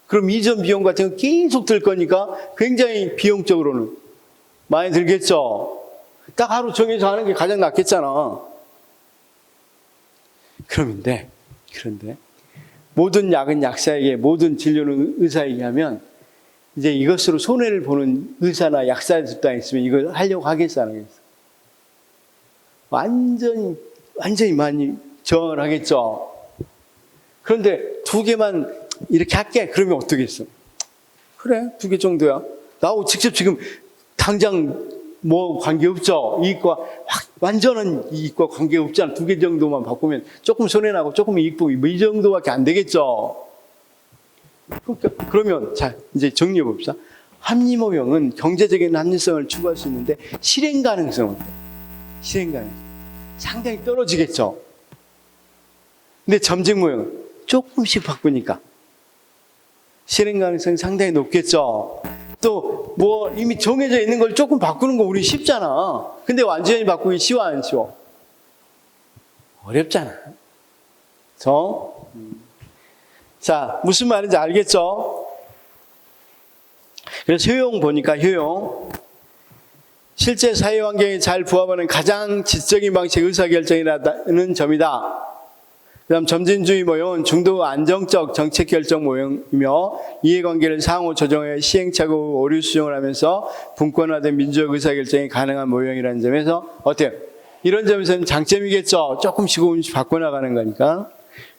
그럼 이전 비용 같은 거 계속 들 거니까 굉장히 비용적으로는 많이 들겠죠. 딱 하루 정해서 하는 게 가장 낫겠잖아. 그런데, 모든 약은 약사에게, 모든 진료는 의사에게 하면, 이제 이것으로 손해를 보는 의사나 약사들도 있으면 이걸 하려고 하겠어, 안 하겠어? 완전히 많이 저항을 하겠죠. 그런데 두 개만 이렇게 할게. 그러면 어떻겠어? 그래, 2개 정도야. 나하고 직접 지금 당장 뭐 관계없죠. 이익과, 완전한 이익과 관계없잖아. 2개 정도만 바꾸면 조금 손해나고 조금 이익 보기, 뭐 이 정도밖에 안 되겠죠. 그러면 자, 이제 정리해 봅시다. 합리모형은 경제적인 합리성을 추구할 수 있는데 실행 가능성은 상당히 떨어지겠죠. 근데 점증모형은 조금씩 바꾸니까 실행 가능성이 상당히 높겠죠. 또 뭐 이미 정해져 있는 걸 조금 바꾸는 거 우리 쉽잖아. 근데 완전히 바꾸기 쉬워, 안 쉬워? 어렵잖아. 자, 무슨 말인지 알겠죠? 그래서 효용 보니까 실제 사회 환경에 잘 부합하는 가장 지적인 방식의 의사결정이라는 점이다. 그 다음 점진주의 모형은 중도 안정적 정책 결정 모형이며 이해관계를 상호 조정해 시행착오 오류 수정을 하면서 분권화된 민주적 의사결정이 가능한 모형이라는 점에서 어때요? 이런 점에서는 장점이겠죠. 조금씩 바꿔나가는 거니까.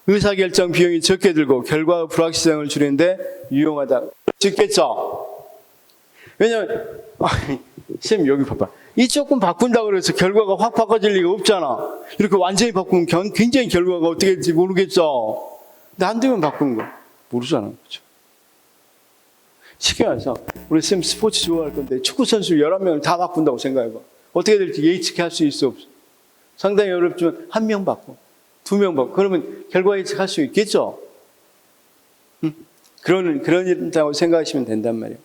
의사결정 비용이 적게 들고 결과의 불확실성을 줄이는데 유용하다. 있겠죠? 왜냐면, 쌤 여기 봐봐. 이 조금 바꾼다고 해서 결과가 확 바꿔질 리가 없잖아. 이렇게 완전히 바꾸면 굉장히 결과가 어떻게 될지 모르겠죠? 근데 한두 번 바꾸는 거 모르잖아. 그렇죠? 쉽게 말해서 우리 쌤 스포츠 좋아할 건데 축구선수 11명을 다 바꾼다고 생각해봐. 어떻게 될지 예측할 수 있어 없어? 상당히 어렵지만 1명 바꿔. 2명 바꿔. 그러면 결과 예측할 수 있겠죠? 그런 일이라고 생각하시면 된단 말이에요.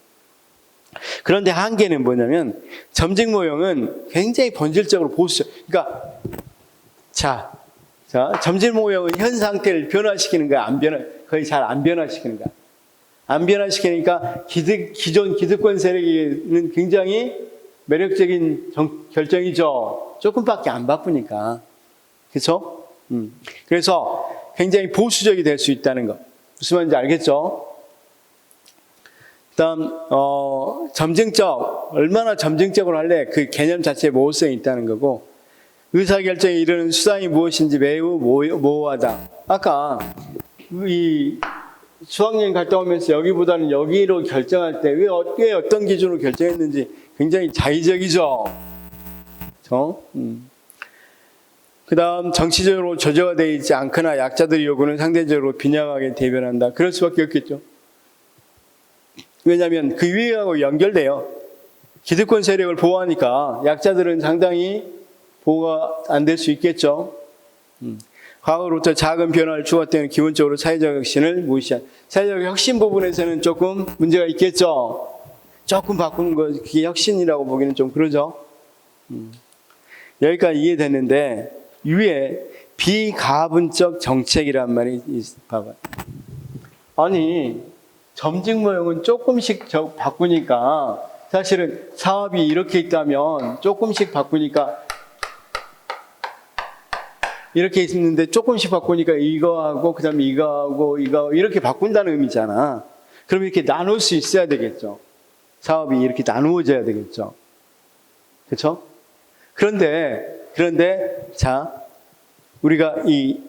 그런데 한계는 뭐냐면 점증 모형은 굉장히 본질적으로 보수적. 그러니까 자, 점증 모형은 현 상태를 변화시키는 거야, 거의 잘 안 변화시키는 거야. 안 변화시키니까 기존 기득권 세력에는 굉장히 매력적인 결정이죠. 조금밖에 안 바쁘니까. 그렇죠? 그래서 굉장히 보수적이 될 수 있다는 거. 무슨 말인지 알겠죠? 그다음 점증적, 얼마나 점증적으로 할래? 그 개념 자체에 모호성이 있다는 거고, 의사결정에 이르는 수단이 무엇인지 매우 모호하다. 아까 이 수학여행 갔다 오면서 여기보다는 여기로 결정할 때 왜 어떤 기준으로 결정했는지 굉장히 자의적이죠. 그 다음 정치적으로 조정되어 있지 않거나 약자들의 요구는 상대적으로 빈약하게 대변한다. 그럴 수밖에 없겠죠. 왜냐하면 그 위하고 연결돼요. 기득권 세력을 보호하니까 약자들은 상당히 보호가 안 될 수 있겠죠. 과거로부터 작은 변화를 주었다는 기본적으로 사회적 혁신을 무시한. 사회적 혁신 부분에서는 조금 문제가 있겠죠. 조금 바꾸는 거 그게 혁신이라고 보기는 좀 그러죠. 여기까지 이해됐는데 위에 비가분적 정책이란 말이 봐봐요. 아니 점증 모형은 조금씩 바꾸니까 사실은 사업이 이렇게 있다면 조금씩 바꾸니까 이렇게 있는데 조금씩 바꾸니까 이거하고 그다음에 이거하고 이거 이렇게 바꾼다는 의미잖아. 그럼 이렇게 나눌 수 있어야 되겠죠. 사업이 이렇게 나누어져야 되겠죠. 그렇죠? 그런데 자 우리가 이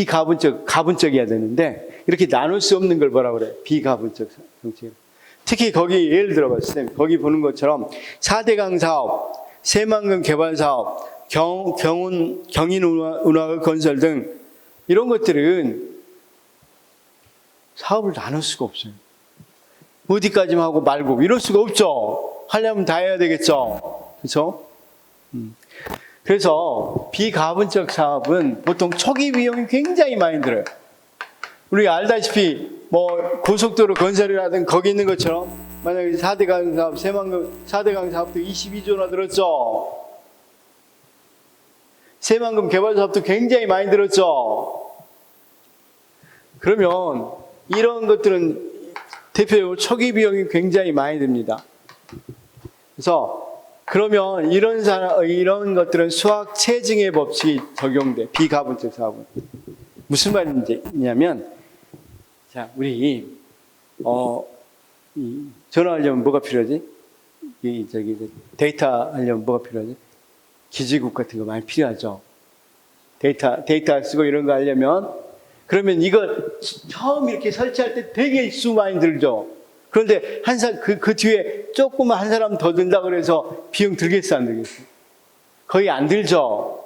가분적이어야 되는데 이렇게 나눌 수 없는 걸 뭐라 그래? 비가분적 정책. 특히 거기 예를 들어봤을 때 거기 보는 것처럼 4대강 사업, 새만금 개발 사업, 경인 운하의 건설 등 이런 것들은 사업을 나눌 수가 없어요. 어디까지만 하고 말고 이럴 수가 없죠. 하려면 다 해야 되겠죠. 그렇죠? 그래서 비가분적 사업은 보통 초기 비용이 굉장히 많이 들어요. 우리가 알다시피 뭐 고속도로 건설이라든 거기 있는 것처럼 만약에 4대강 사업, 새만금 4대강 사업도 22조나 들었죠. 새만금 개발 사업도 굉장히 많이 들었죠. 그러면 이런 것들은 대표적으로 초기 비용이 굉장히 많이 듭니다. 그래서 그러면 이런 것들은 수학 체증의 법칙이 적용돼. 비가분적 사업은 무슨 말이냐면, 자 우리 전화하려면 뭐가 필요하지? 데이터 하려면 뭐가 필요하지? 기지국 같은 거 많이 필요하죠. 데이터 쓰고 이런 거 하려면 그러면 이걸 처음 이렇게 설치할 때 되게 수 많이 들죠. 그런데 그 뒤에 조금만 한 사람 더 든다 그래서 비용 들겠어 안 들겠어? 거의 안 들죠.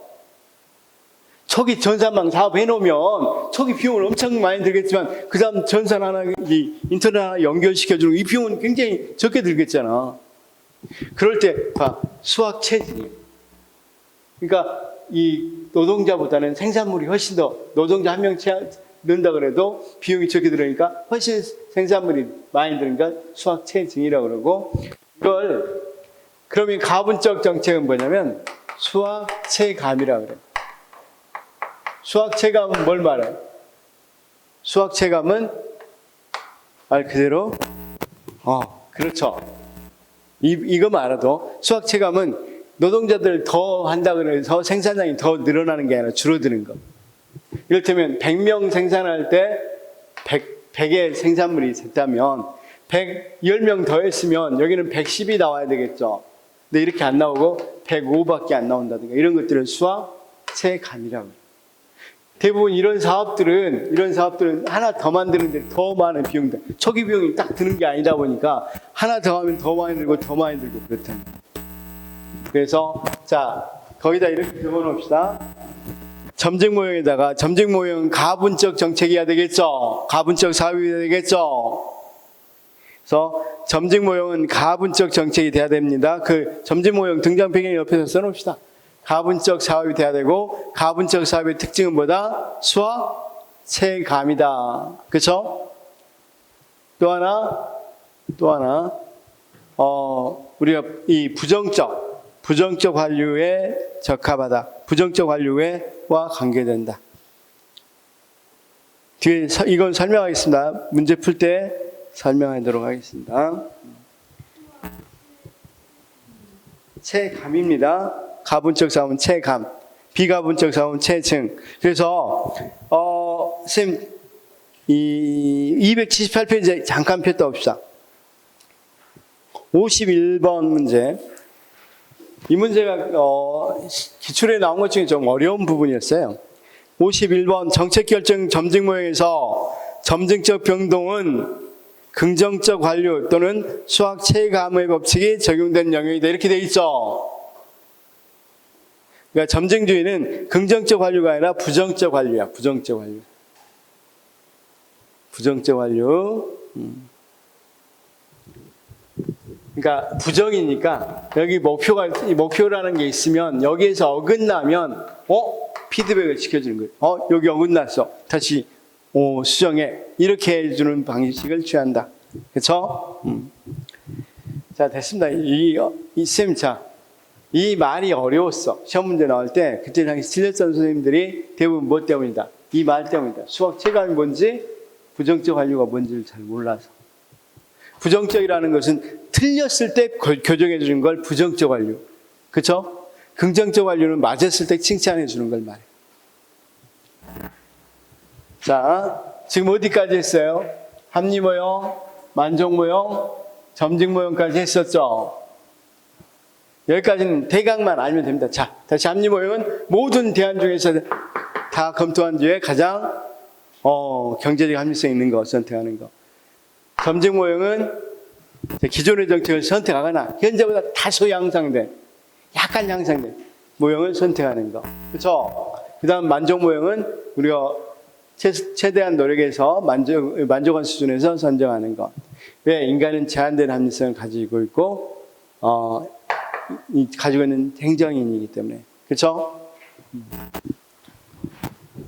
초기 전산망 사업 해놓으면 초기 비용을 엄청 많이 들겠지만 그 다음 전산 하나 인터넷 하나 연결시켜주는 이 비용은 굉장히 적게 들겠잖아. 그럴 때 봐 수학 체증이에요. 그러니까 이 노동자보다는 생산물이 훨씬 더 노동자 한 명 넣는다 그래도 비용이 적게 들으니까 훨씬 생산물이 많이 들으니까 수학 체증이라고 그러고 이걸 그러면 가분적 정책은 뭐냐면 수학 체감이라고 그래요. 수학 체감은 뭘 말해요? 수학 체감은 말 그대로 그렇죠. 이거만 알아도 수학 체감은 노동자들 더 한다 그래서 생산량이 더 늘어나는 게 아니라 줄어드는 거. 이를테면 100명 생산할 때 100의 생산물이 됐다면 10명 더 했으면 여기는 110이 나와야 되겠죠. 근데 이렇게 안 나오고 105밖에 안 나온다든가 이런 것들은 수학 체감이라고 해요. 대부분 이런 사업들은 하나 더 만드는데 더 많은 비용들. 초기 비용이 딱 드는 게 아니다 보니까 하나 더 하면 더 많이 들고 그렇답니다. 그래서 자 거기다 이렇게 적어놓읍시다. 점증 모형은 가분적 정책이어야 되겠죠. 가분적 사업이 돼야 되겠죠. 그래서 점증 모형은 가분적 정책이 돼야 됩니다. 그 점증 모형 등장평행 옆에서 써놓읍시다. 가분적 사업이 돼야 되고 가분적 사업의 특징은 뭐다? 수학 체감이다. 그렇죠? 또 하나 우리가 이 부정적 관료에 적합하다. 부정적 관료와 관계된다. 뒤에 이건 설명하겠습니다. 문제 풀 때 설명하도록 하겠습니다. 체감입니다. 가분적 사업은 체감, 비가분적 사업은 체증. 그래서 선생님 이 278페이지 잠깐 폈다 봅시다. 51번 문제. 이 문제가 기출에 나온 것 중에 좀 어려운 부분이었어요. 51번 정책결정 점증 모형에서 점증적 변동은 긍정적 관료 또는 수학 체감의 법칙이 적용된 영역이다. 이렇게 돼 있죠. 그러니까 점증주의는 긍정적 관료가 아니라 부정적 관료야. 부정적 관료. 그러니까 부정이니까 여기 목표라는 게 있으면 여기에서 어긋나면 피드백을 시켜주는 거예요. 여기 어긋났어. 다시 수정해. 이렇게 해주는 방식을 취한다. 그렇죠? 자, 됐습니다. 쌤, 자, 이 말이 어려웠어. 시험 문제 나올 때 그때 당시 틀렸던 선생님들이 대부분 뭐 때문이다? 이 말 때문이다. 수학 체감이 뭔지, 부정적 완료가 뭔지를 잘 몰라서. 부정적이라는 것은 틀렸을 때 교정해 주는 걸 부정적 완료. 그렇죠? 긍정적 완료는 맞았을 때 칭찬해 주는 걸 말해요. 자, 지금 어디까지 했어요? 합리 모형, 만족 모형, 점직 모형까지 했었죠. 여기까지는 대강만 알면 됩니다. 자, 다시 합리 모형은 모든 대안 중에서 다 검토한 뒤에 가장 경제적 합리성 있는 거 선택하는 거. 점직 모형은 기존의 정책을 선택하거나 현재보다 다소 양상된, 약간 양상된 모형을 선택하는 거. 그렇죠? 그 다음 만족 모형은 우리가 최대한 노력해서 만족한 수준에서 선정하는 것. 왜? 인간은 제한된 합리성을 가지고 있고 가지고 있는 행정인이기 때문에. 그렇죠?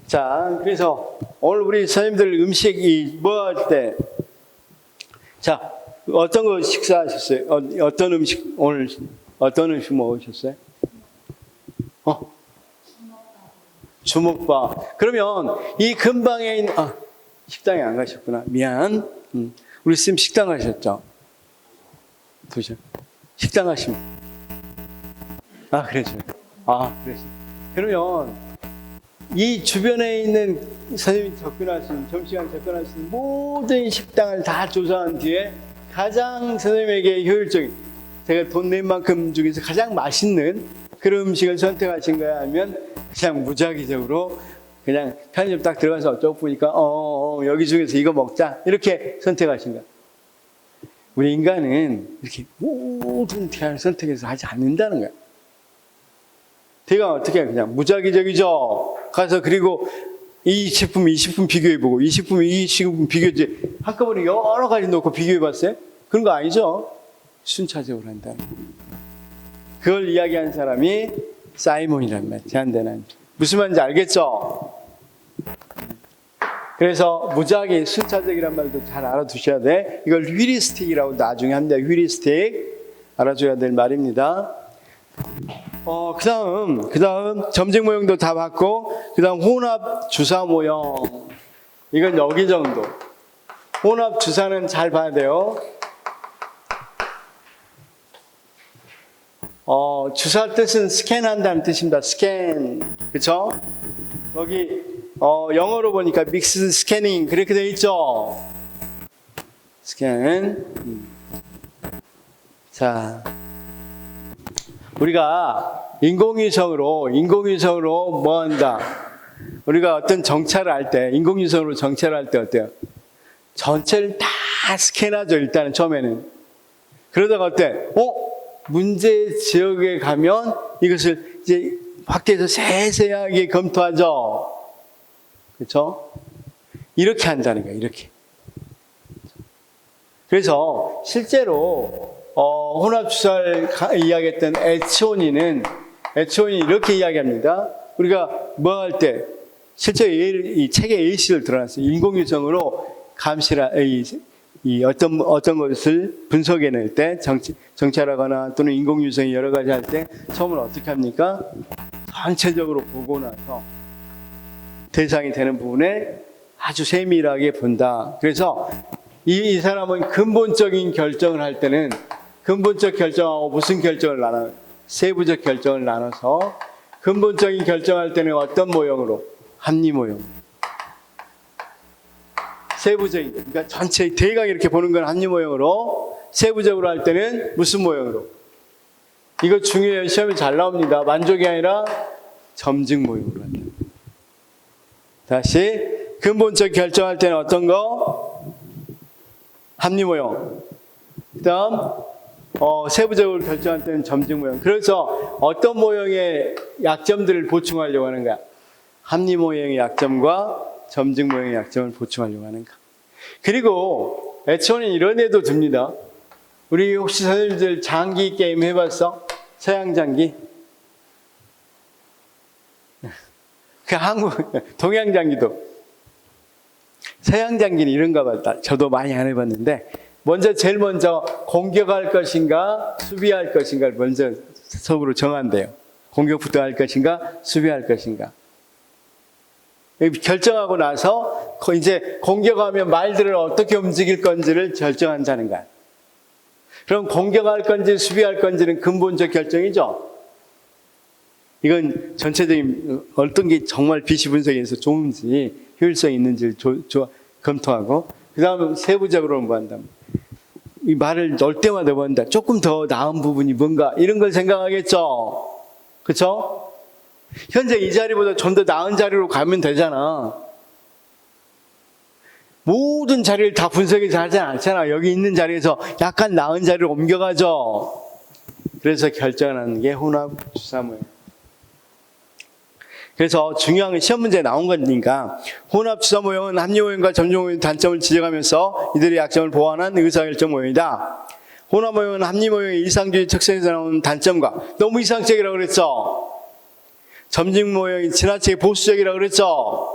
자, 그래서 오늘 우리 선생님들 음식이 뭐 할 때, 자, 어떤 거 식사하셨어요? 어떤 음식, 오늘 어떤 음식 먹으셨어요? 주먹밥. 그러면 이 근방에 있는, 식당에 안 가셨구나. 미안. 우리 쌤 식당 가셨죠? 도시락. 식당 가시면. 그러죠. 그러죠. 그러면 이 주변에 있는 선생님이 접근하신, 점심시간 접근하신 모든 식당을 다 조사한 뒤에 가장 선생님에게 효율적인, 제가 돈 낸 만큼 중에서 가장 맛있는 그런 음식을 선택하신 거야? 하면 그냥 무작위적으로 그냥 편의점 딱 들어가서 어쩌고 보니까 여기 중에서 이거 먹자 이렇게 선택하신 거야. 우리 인간은 이렇게 모든 대안을 선택해서 하지 않는다는 거야. 대강 어떻게 해? 그냥 무작위적이죠. 가서 그리고 이 식품 비교해보고 이 식품 비교해. 한꺼번에 여러 가지 놓고 비교해봤어요? 그런 거 아니죠. 순차적으로 한다는 거예요. 그걸 이야기한 사람이 사이몬이란 말이에요. 제한되는. 무슨 말인지 알겠죠? 그래서 무작위 순차적이란 말도 잘 알아두셔야 돼. 이걸 휴리스틱이라고 나중에 합니다. 휴리스틱. 알아줘야 될 말입니다. 그 다음 점직 모형도 다 봤고, 그 다음 혼합 주사 모형. 이건 여기 정도. 혼합 주사는 잘 봐야 돼요. 주사 뜻은 스캔한다는 뜻입니다. 스캔. 그쵸? 여기, 영어로 보니까 믹스 스캐닝. 그렇게 되어 있죠? 스캔. 자. 우리가 인공위성으로 뭐 한다? 우리가 어떤 정찰을 할 때, 인공위성으로 정찰을 할 때 어때요? 전체를 다 스캔하죠, 일단은 처음에는. 그러다가 어때? 문제 지역에 가면 이것을 이제 밖에서 세세하게 검토하죠. 그렇죠? 이렇게 한다는 거예요, 이렇게. 그래서 실제로 혼합주사를 이야기했던 에치오니는 이렇게 이야기합니다. 우리가 뭐 할 때, 실제 이 책에 A씨를 드러났어요. 인공위성으로 어떤 것을 분석해낼 때, 정찰하거나 또는 인공위성이 여러 가지 할 때, 처음으로 어떻게 합니까? 전체적으로 보고 나서 대상이 되는 부분에 아주 세밀하게 본다. 그래서 이 사람은 근본적인 결정을 할 때는 근본적 결정하고 무슨 결정을 나눠? 세부적 결정을 나눠서 근본적인 결정할 때는 어떤 모형으로? 합리 모형. 세부적인, 그러니까 전체 대강 이렇게 보는 건 합리 모형으로, 세부적으로 할 때는 무슨 모형으로? 이거 중요해요. 시험에 잘 나옵니다. 만족이 아니라 점직 모형으로 한다. 다시 근본적 결정할 때는 어떤 거? 합리 모형. 그 다음 세부적으로 결정할 때는 점직 모형. 그래서 어떤 모형의 약점들을 보충하려고 하는 거야? 합리 모형의 약점과 점직 모형의 약점을 보충하려고 하는 거야. 그리고 에치오니는 이런 애도 듭니다. 우리 혹시 선생님들 장기 게임 해봤어? 서양 장기? 그 한국 동양 장기도 서양 장기는 이런가 봐. 저도 많이 안 해봤는데 제일 먼저 공격할 것인가 수비할 것인가를 먼저 속으로 정한대요. 공격부터 할 것인가 수비할 것인가. 결정하고 나서 이제 공격하면 말들을 어떻게 움직일 건지를 결정한다는 거야. 그럼 공격할 건지 수비할 건지는 근본적 결정이죠. 이건 전체적인 어떤 게 정말 비시 분석에서 좋은지 효율성이 있는지를 검토하고 그 다음에 세부적으로 본다면 이 말을 넣을 때마다 본다. 조금 더 나은 부분이 뭔가 이런 걸 생각하겠죠. 그렇죠? 현재 이 자리보다 좀 더 나은 자리로 가면 되잖아. 모든 자리를 다 분석해서 하지 않잖아. 여기 있는 자리에서 약간 나은 자리로 옮겨가죠. 그래서 결정하는 게 혼합 주사 모형. 그래서 중요한 건 시험 문제에 나온 거니까 혼합 주사 모형은 합리 모형과 점중 모형의 단점을 지적하면서 이들의 약점을 보완한 의사결정 모형이다. 혼합 모형은 합리 모형의 이상주의 특성에서 나오는 단점과 너무 이상적이라고 그랬죠. 점중 모형이 지나치게 보수적이라고 그랬죠.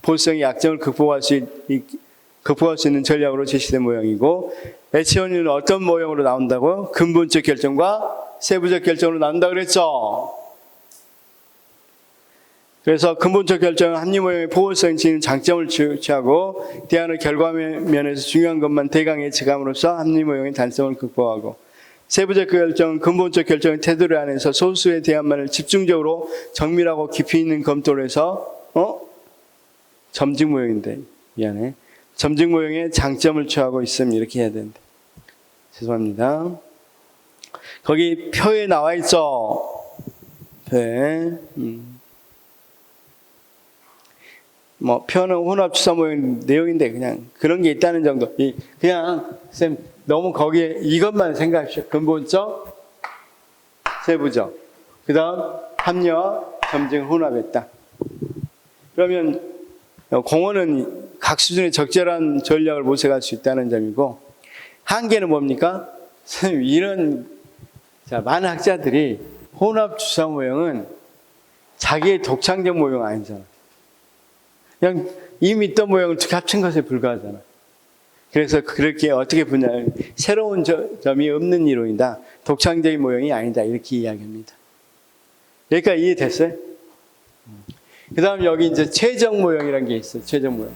보수성의 약점을 극복할 수 있는 전략으로 제시된 모형이고 H1은 어떤 모형으로 나온다고? 근본적 결정과 세부적 결정으로 나온다고 그랬죠. 그래서 근본적 결정은 합리 모형의 포괄성이 지닌 장점을 취하고 대안의 결과면에서 중요한 것만 대강 예측함으로써 합리 모형의 단점을 극복하고 세부적 결정은 근본적 결정의 테두리 안에서 소수의 대안만을 집중적으로 정밀하고 깊이 있는 검토를 해서 점증 모형인데 미안해. 점증 모형의 장점을 취하고 있음 이렇게 해야 되는데 죄송합니다. 거기 표에 나와 있죠. 표에 표는 혼합 주사 모형 내용인데 그냥 그런 게 있다는 정도. 그냥 쌤 너무 거기에 이것만 생각하십시오. 근본적, 세부적. 그 다음 합리화, 점증, 혼합했다. 그러면 공원은 각 수준의 적절한 전략을 모색할 수 있다는 점이고 한계는 뭡니까? 선생님 이런 많은 학자들이 혼합 주사 모형은 자기의 독창적 모형 아니잖아. 그냥 이미 있던 모형을 두 개 합친 것에 불과하잖아. 그래서 그렇게 어떻게 보냐면 새로운 점이 없는 이론이다. 독창적인 모형이 아니다. 이렇게 이야기합니다. 여기까지 이해됐어요? 그 다음 여기 이제 최적 모형이라는 게 있어요. 최적 모형.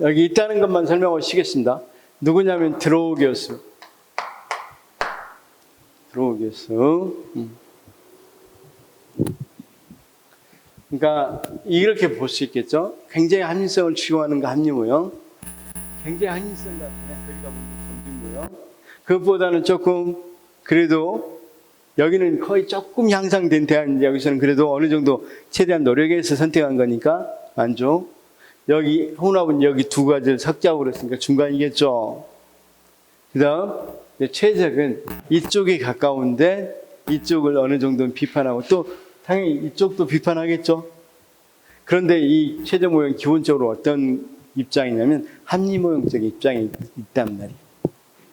여기 있다는 것만 설명을 시겠습니다. 누구냐면 드로우 교수. 드로우 교수. 그러니까 이렇게 볼 수 있겠죠. 굉장히 합리성을 추구하는 거 합리 모형. 굉장히 합리성 같은 거리가 보는 점증 모형. 그것보다는 조금 그래도 여기는 거의 조금 향상된 대안, 여기서는 그래도 어느 정도 최대한 노력해서 선택한 거니까 만족. 여기 혼합은 여기 두 가지를 섞자고 그랬으니까 중간이겠죠. 그 다음 최적은 이쪽에 가까운데 이쪽을 어느 정도는 비판하고 또 당연히 이쪽도 비판하겠죠. 그런데 이 최적 모형 기본적으로 어떤 입장이냐면 합리 모형적 입장이 있단 말이에요.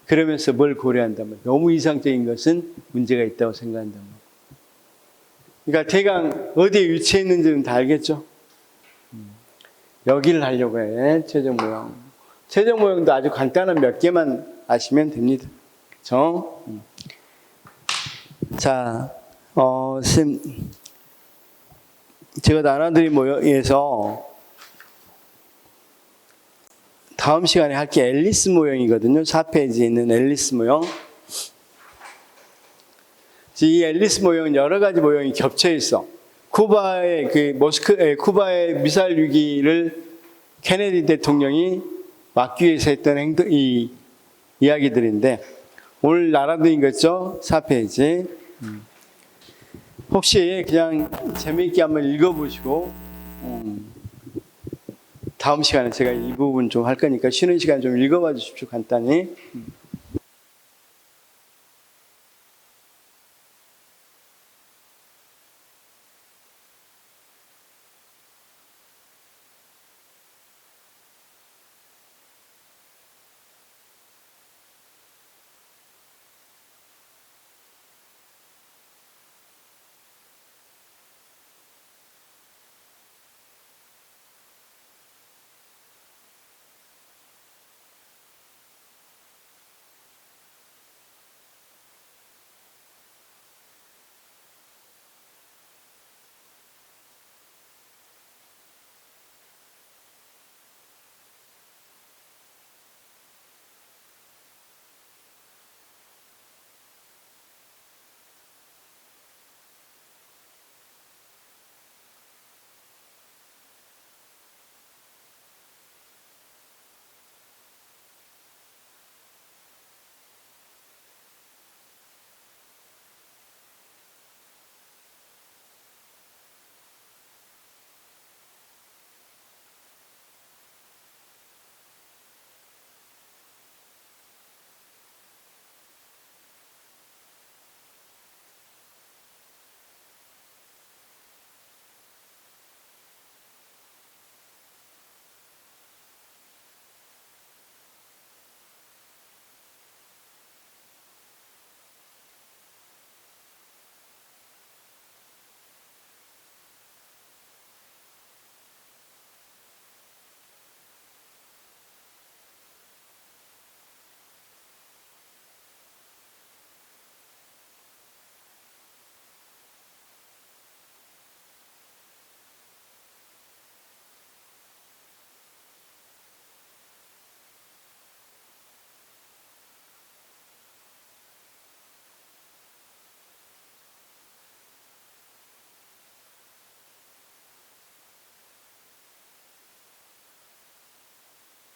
그러면서 뭘 고려한단 말이에요. 너무 이상적인 것은 문제가 있다고 생각한단 말이에요. 그러니까 대강 어디에 위치해 있는지는 다 알겠죠. 여기를 하려고 해. 최적 모형. 최적 모형도 아주 간단한 몇 개만 아시면 됩니다. 그렇죠? 자, 쌤, 제가 나눠드린 모형에서 다음 시간에 할 게 앨리스 모형이거든요. 4페이지에 있는 앨리스 모형. 이 앨리스 모형은 여러 가지 모형이 겹쳐 있어. 쿠바의 쿠바의 미사일 위기를 케네디 대통령이 막기 위해서 했던 이야기들인데 오늘 나눠드린 거죠. 4페이지. 혹시 그냥 재미있게 한번 읽어보시고 다음 시간에 제가 이 부분 좀 할 거니까 쉬는 시간 좀 읽어봐 주십시오. 간단히.